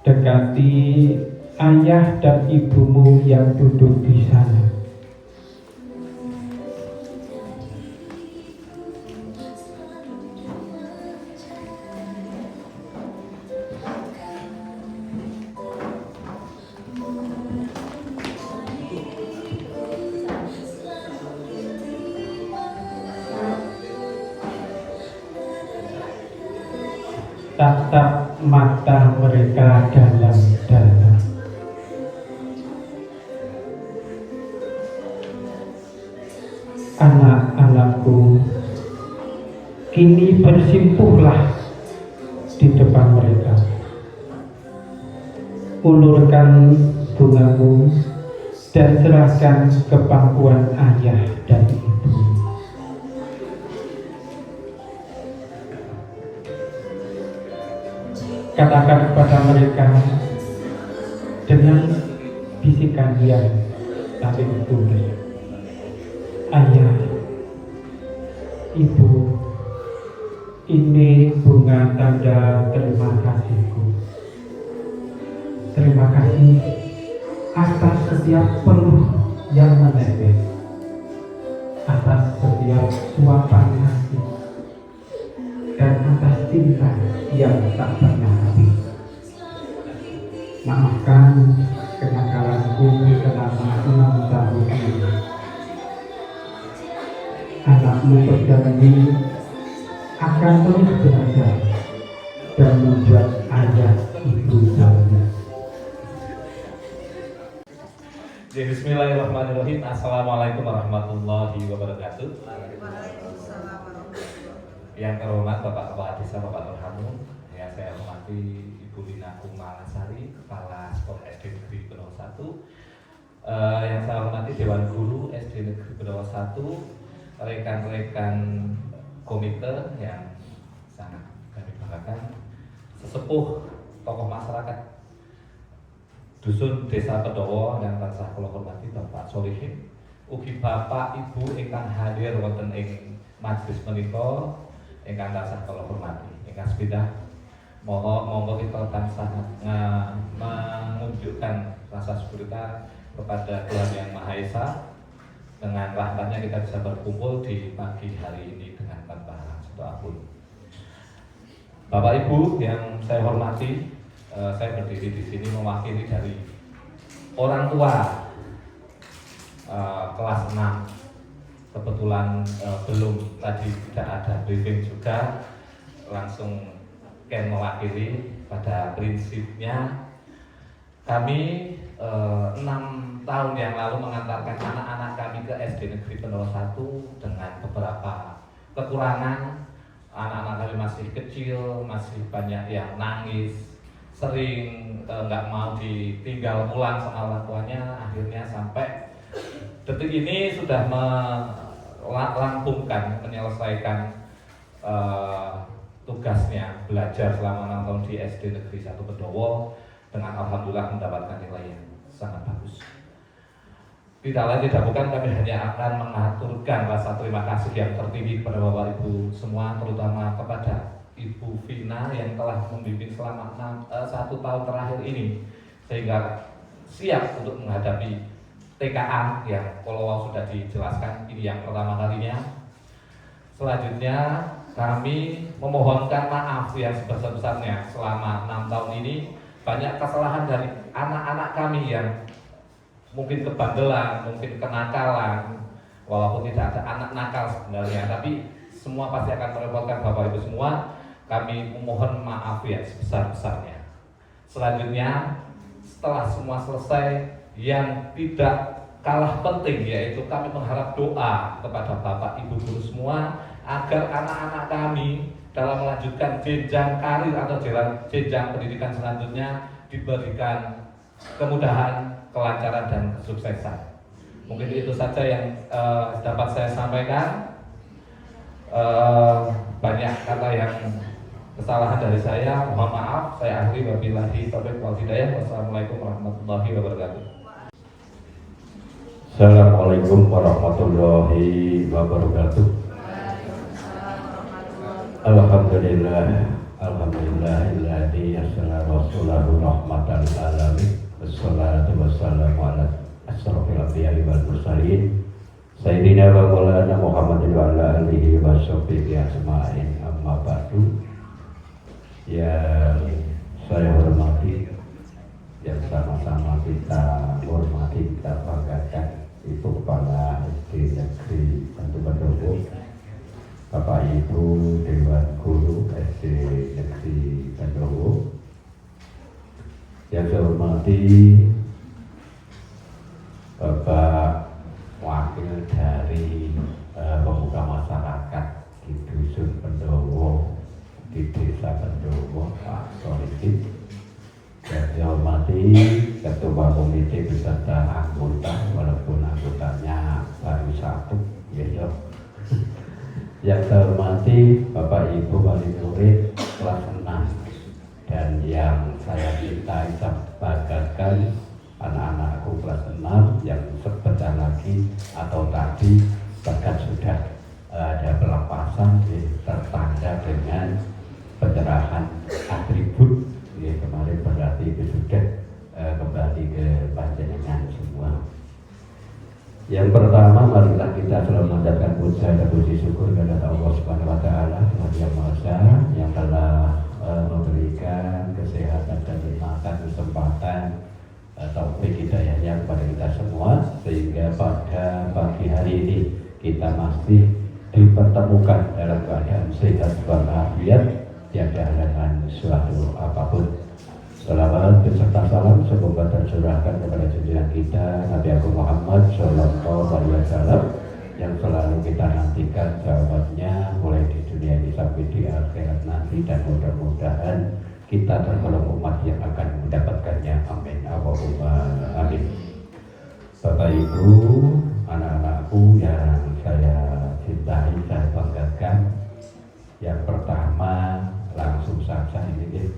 A: dekati ayah dan ibumu yang duduk di sana. Tatap mata mereka dalam-dalam. Anak-anakku, kini bersimpuhlah di depan mereka. Ulurkan bungamu dan serahkan ke pangkuan ayah dan ibu. Katakan kepada mereka dengan bisikan yang saling tulus, ayah, ibu, ini bunga tanda terima kasihku. Terima kasih atas setiap peluh yang menetes, atas setiap suapan hati, dan atas cinta yang tak pernah habis. Maafkan kenakalanku selama 6 tahun ini. Anakmu berjanji akan terus belajar dan membuat ayah ibu bangga.
H: Bismillahirrahmanirrahim. Assalamualaikum warahmatullahi wabarakatuh. Yang terhormat Bapak Kepala Desa Bapak Nurhamun, yang saya hormati Ibu Lina Kumalasari, Kepala Sekolah SD Negeri Bedowo 1, yang saya hormati Dewan Guru SD Negeri Bedowo 1, rekan-rekan komite yang sangat kami banggakan, sesepuh tokoh masyarakat Dusun Desa Bedowo yang tansah kula hormati Bapak Solihin, ugi Bapak Ibu ingkang hadir wonten ing majelis menika ingkang tansah kula hormati. Ingkang sepindah monggo kita tansah menunjukkan rasa syukur kita kepada Tuhan Yang Maha Esa. Dengan rahmatnya kita bisa berkumpul di pagi hari ini dengan tanpa halang satu apun. Bapak Ibu yang saya hormati, saya berdiri di sini mewakili dari orang tua kelas 6. Kebetulan belum tadi tidak ada briefing juga, langsung Ken mewakili. Pada prinsipnya kami 6 tahun yang lalu mengantarkan anak-anak kami ke SD Negeri Bedowo 1 dengan beberapa kekurangan. Anak-anak kami masih kecil, masih banyak yang nangis, sering nggak mau ditinggal pulang sama orang tuanya. Akhirnya sampai detik ini sudah menyelesaikan tugasnya belajar selama 6 tahun di SD Negeri 1 Bedowo dengan alhamdulillah mendapatkan nilai yang sangat bagus. Tidak lain tidak bukan, kami hanya akan mengaturkan rasa terima kasih yang tertinggi kepada Bapak Ibu semua, terutama kepada Ibu Vina yang telah membimbing selama 1 tahun terakhir ini sehingga siap untuk menghadapi TKA yang kalau sudah dijelaskan ini yang pertama kalinya. Selanjutnya kami memohonkan maaf yang sebesar-besarnya selama 6 tahun ini banyak kesalahan dari anak-anak kami yang mungkin kebandelan, mungkin kenakalan, walaupun tidak ada anak nakal sebenarnya, tapi semua pasti akan merepotkan Bapak Ibu semua. Kami memohon maaf yang sebesar-besarnya. Selanjutnya setelah semua selesai, yang tidak kalah penting, yaitu kami mengharap doa kepada Bapak Ibu guru semua agar anak-anak kami dalam melanjutkan jenjang karir atau jenjang pendidikan selanjutnya diberikan kemudahan, kelancaran, dan kesuksesan. Mungkin itu saja yang dapat saya sampaikan. Banyak kata yang kesalahan dari saya, mohon maaf. Saya akhiri, wabillahi taufiq wal hidayah. Wassalamualaikum warahmatullahi wabarakatuh.
I: Assalamualaikum warahmatullahi wabarakatuh. Alhamdulillahilladzi arsala rasulahu rahmatan lil alamin. Wassalatu wassalamu ala asyrofil anbiya'i wal mursalin sayyidina wa maulana Muhammadin wa ala alihi wa sahbihi ajma'in. Amma ba'du. Yang saya hormati, yang sama-sama kita hormati, kita banggakan Ibu Kepala SD Negeri Satu Pendopo, Bapak Ibu Dewan Guru SD Negeri Pendopo, yang saya hormati Bapak Wakil dari pemuka masyarakat di Dusun Pendopo, di Desa Pendopo, Pak Solikin. Yang saya hormati Ketua Komite beserta anggota, walaupun anggotanya baru satu, ya. Yang saya hormati Bapak Ibu wali murid kelas 6, dan yang saya cintai banggakan anak-anakku kelas 6 yang sebentar lagi atau tadi bahkan sudah ada pelepasan tertanda dengan penyerahan atribut. Kemarin berarti itu sudah kembali ke panjenengan semua. Yang pertama, marilah kita selalu mengucapkan puja dan puji syukur kepada Allah Subhanahu wa taala yang Maha Esa, yang telah memberikan kesehatan dan nikmatan, kesempatan, taufik hidayahnya kepada kita semua, sehingga pada pagi hari ini kita masih dipertemukan dalam keadaan sehat walafiat, tiada halangan suatu apapun. Salawat beserta salam semoga tercurahkan kepada junjungan kita Nabi Agung Muhammad Sallallahu Alaihi Wasallam yang selalu kita nantikan jawabannya mulai di dunia ini sampai di akhirat nanti, dan mudah-mudahan kita tergolong umat yang akan mendapatkannya. Amin. Allahumma amin. Bapak Ibu, anak-anakku yang saya cintai, saya banggakan, yang pertama langsung saja ini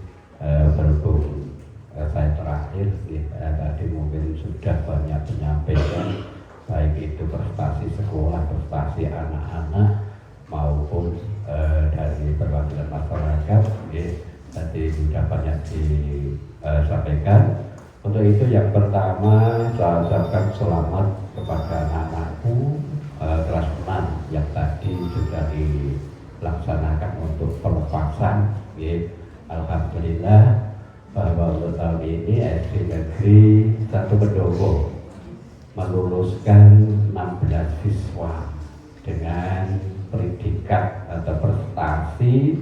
I: berhubung saya terakhir tadi mungkin sudah banyak menyampaikan baik itu prestasi sekolah, prestasi anak-anak maupun dari perwakilan masyarakat, tadi sudah banyak disampaikan. Untuk itu yang pertama saya ucapkan selamat kepada anak-anakku kelas 6 yang tadi sudah dilaksanakan untuk pelepasan. Alhamdulillah bahwa untuk tahun ini SD Negeri Satu Pendopo meluluskan 16 siswa dengan predikat atau prestasi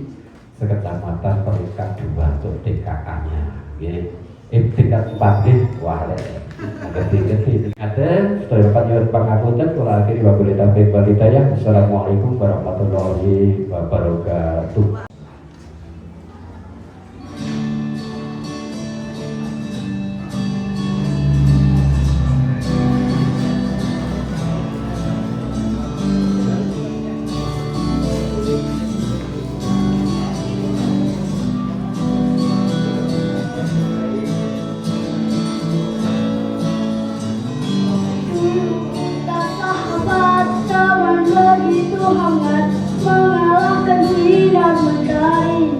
I: sekecamatan peringkat 2 untuk TKA-nya. Tingkat 4 wah ngerti-ngerti. Ada sedaya panjenengan pangapunten kula akhiri wabillahi taufiq wal hidayah. Assalamualaikum warahmatullahi wabarakatuh.
G: Hangat mengalahkan sinar mentari.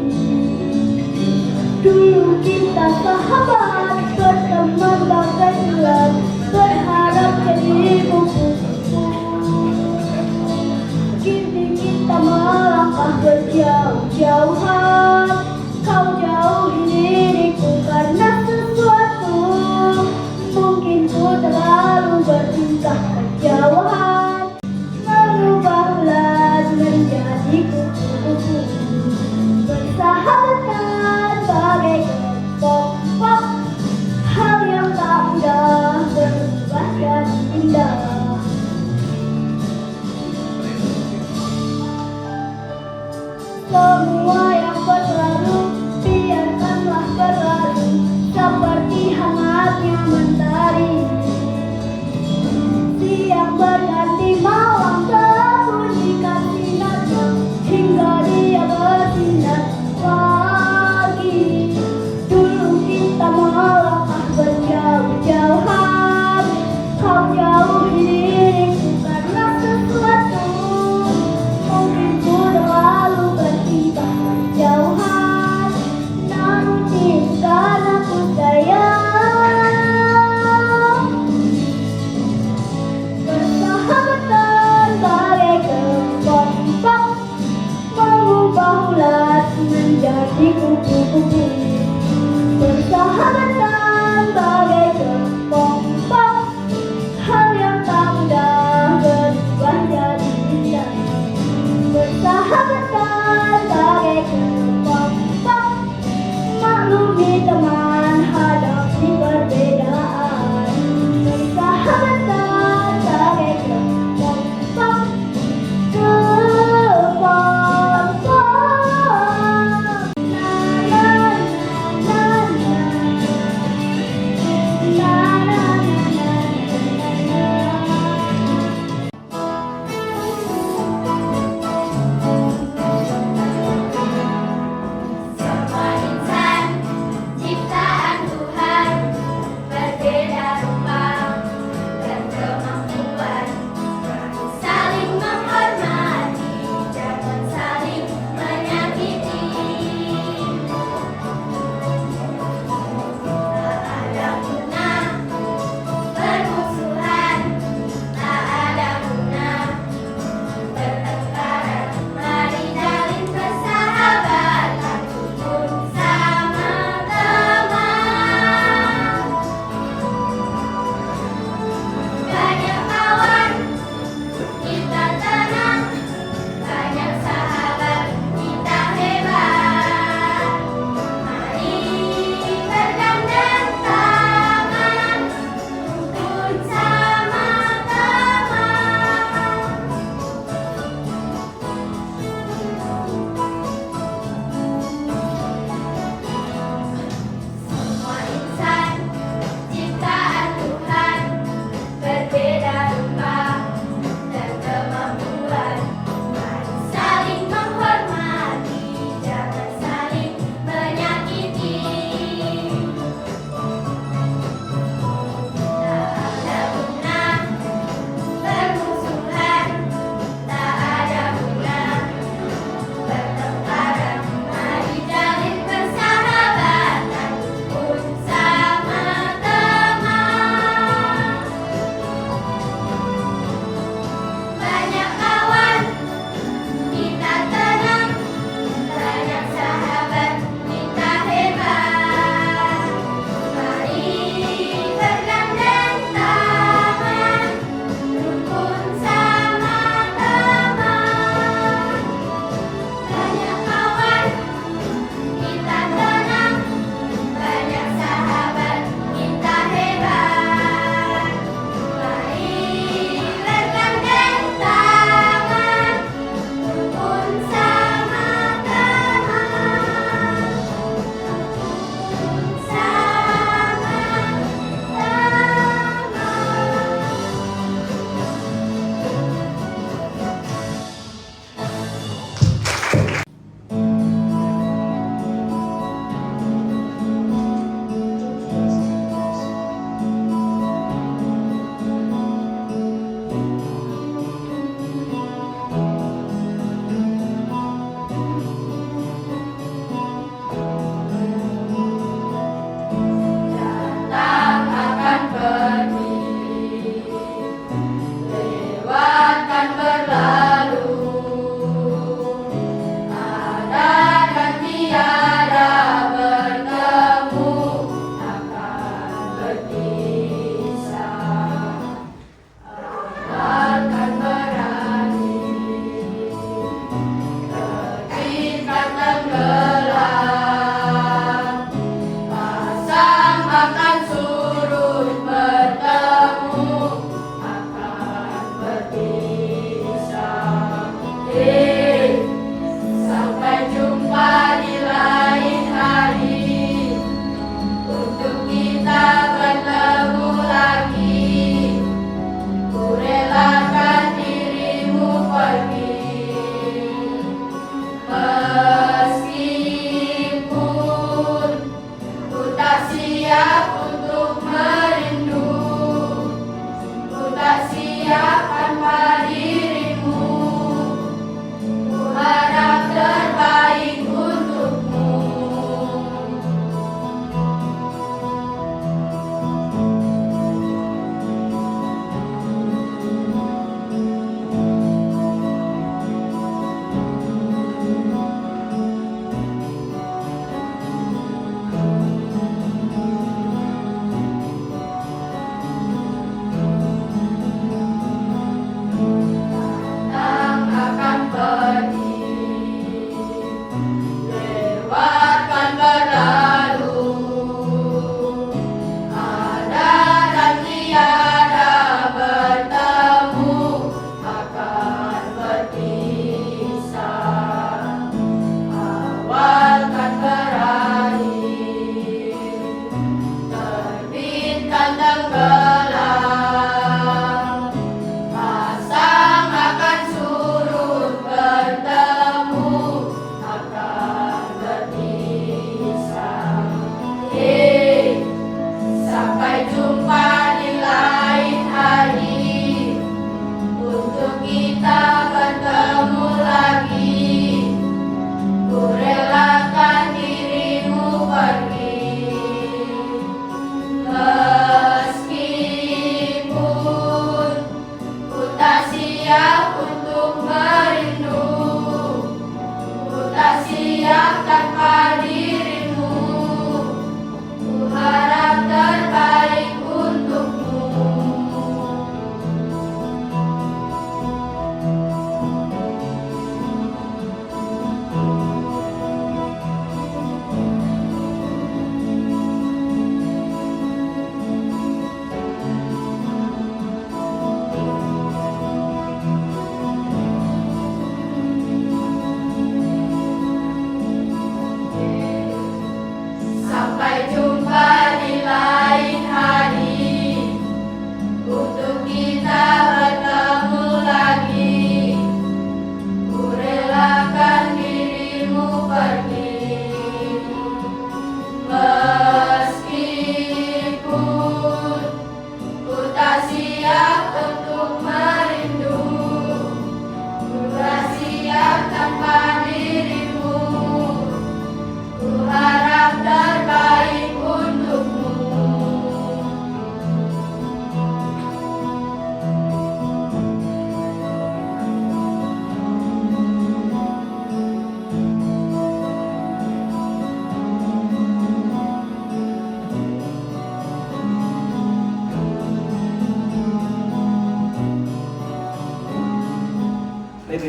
G: Dulu kita sahabat, berteman bagai bulan, berharap jadi kupu-kupu. Kini kita melangkah berjauh-jauhan. Kau jauhi diriku karena sesuatu. Mungkin ku terlalu bertingkah kejauhan, mengubahlah menjadi kupu-kupu. Bersahabatan bagai kelompok, hal yang tak mudah berubah jadi indah.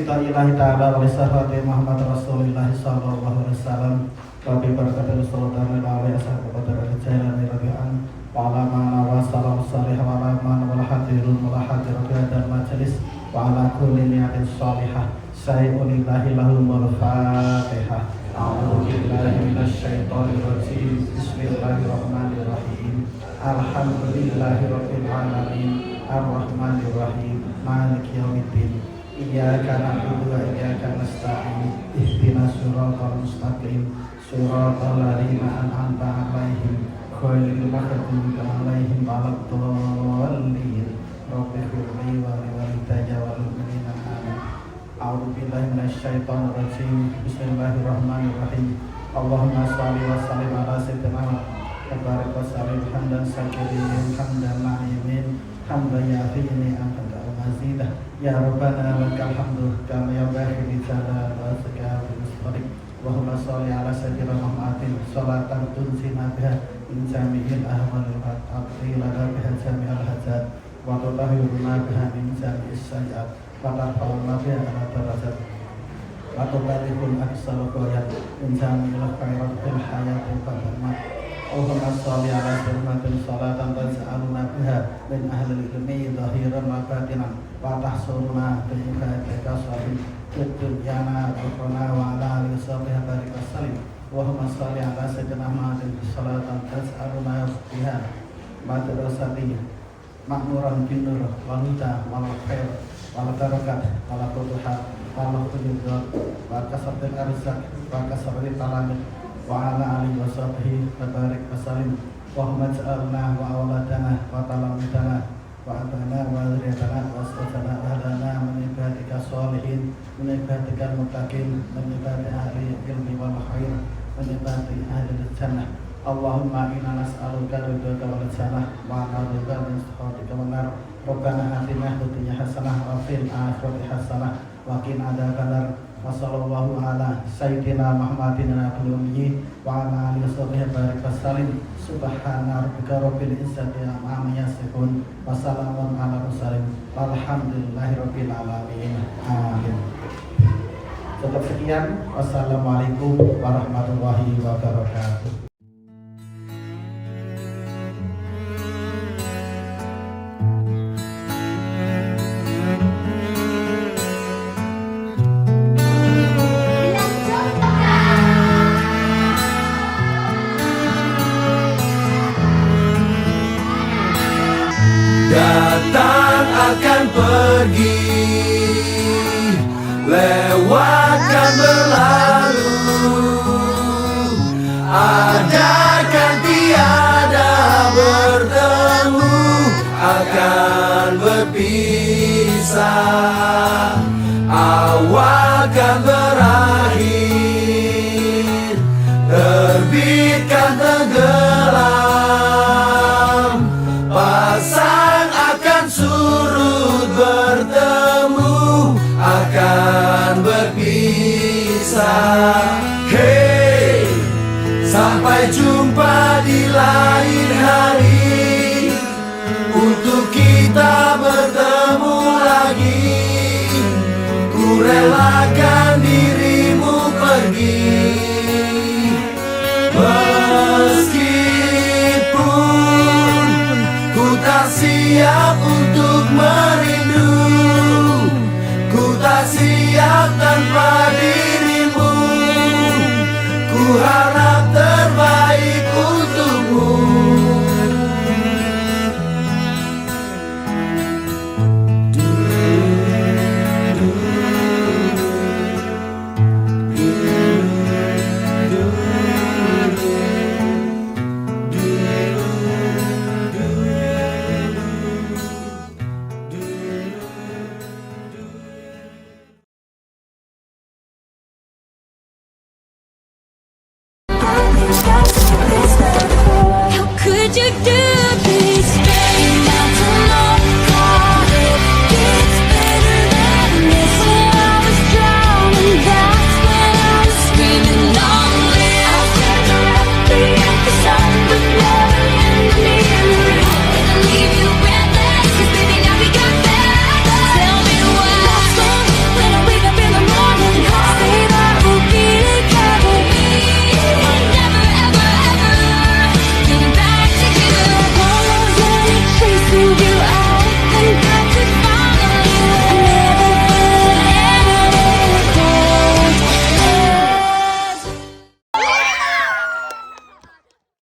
J: ridha ilahi ta'ala wa lisahati Muhammad Rasulullah sallallahu alaihi wasallam wa bi barakatil sultan wa ashabu qadar al-jailani radhiyallahu wa ala man wa salam salih wa ala man wal hadirun wal hadirat hadal majlis wa ala kulli niyatin salihah sayyulillahi lahumul fatihah. A'udzu billahi minasy syaithanir rajim. Bismillahirrahmanirrahim. Alhamdulillahirabbil alamin. Ar-Rahmanir Rahim. Maliki yaumiddin. Iyyaka na'budu wa iyyaka nasta'in. Ihdinas siratal mustaqim. Siratal ladzina an'amta 'alaihim ghairil maghdubi 'alaihim waladdallin. Rabbighfirli wa liwalidayya wal mu'minina amin. A'udzu billahi minasy syaithanir rajim. Bismillahirrahmanirrahim. Allahumma shalli wa sallim ala sayyidina Muhammad wa sallim hamdan sakirin hamdan na'imin hamdan yafi'ni anta al-mazidah ya rabbana lakal hamdu kama yanbaghi li jalali wajhika wa mustaqim. Allahumma shalli ala sayyidina Muhammadin sholatan tunzina biha min jami'il ahwalil aqdi lana biha jami'al hajat wa tutahhiruna biha min jami'is sayyi'at wa tarfa'una biha ala darajat wa tubalikul aksal ghayat min jami'il khairat fil hayati wal maut. Allahumma sholli ala sayyidina sholatan taj'aluna biha min ahlil ilmi zahiran wa batinan wa tahsuruna bi ibadika sholih dunyana wa ukhra wa ala alihi washabihi barik wasallim. Allahumma sholli ala sayyidina Muhammadin sholatan taj'aluna biha madrasati makmuran bin nur wal huda wal khair wal barakat wal futuhat wal hujurat wa kasratil arzaq wa kasratil talamid wa ala alihi wa sahbihi wa barik wa salim. Allahumma ja'alna wa awladana wa talamidana wa abana wa zuriyatana wa aswatana wa ahlana min ibadika sholihin min ibadika muttaqin min ibadika ahli ilmi wal khair min ibadika ahli jannah. Allahumma inna nas'aluka ridhaka wal jannah wa na'udzuka min sakhatika wan nar. Rabbana atina fid dunya hasanah wa fil akhirati hasanah wa qina adzabannar. Wa sallallahu ala sayyidina Muhammadin nabiyil ummi wa ala alihi washabihi barik wasallim. Subhana rabbika rabbil izzati amma yasifun wa salamun ala mursalin walhamdulillahi rabbil alamin. Amin. Cukup sekian. Wassalamualaikum warahmatullahi wabarakatuh.
K: Datang akan pergi, lewatkan berlalu, ada kan tiada bertemu, akan berpisah, awal kan berakhir, terbitkan tenggelam, pasang akan surut bertemu, akan berpisah. Hey, sampai jumpa di lain hari, untuk kita bertemu lagi. Ku relakan dirimu pergi, meskipun ku tak siap untuk merindu, ku tak siap tanpa dirimu. Ku harap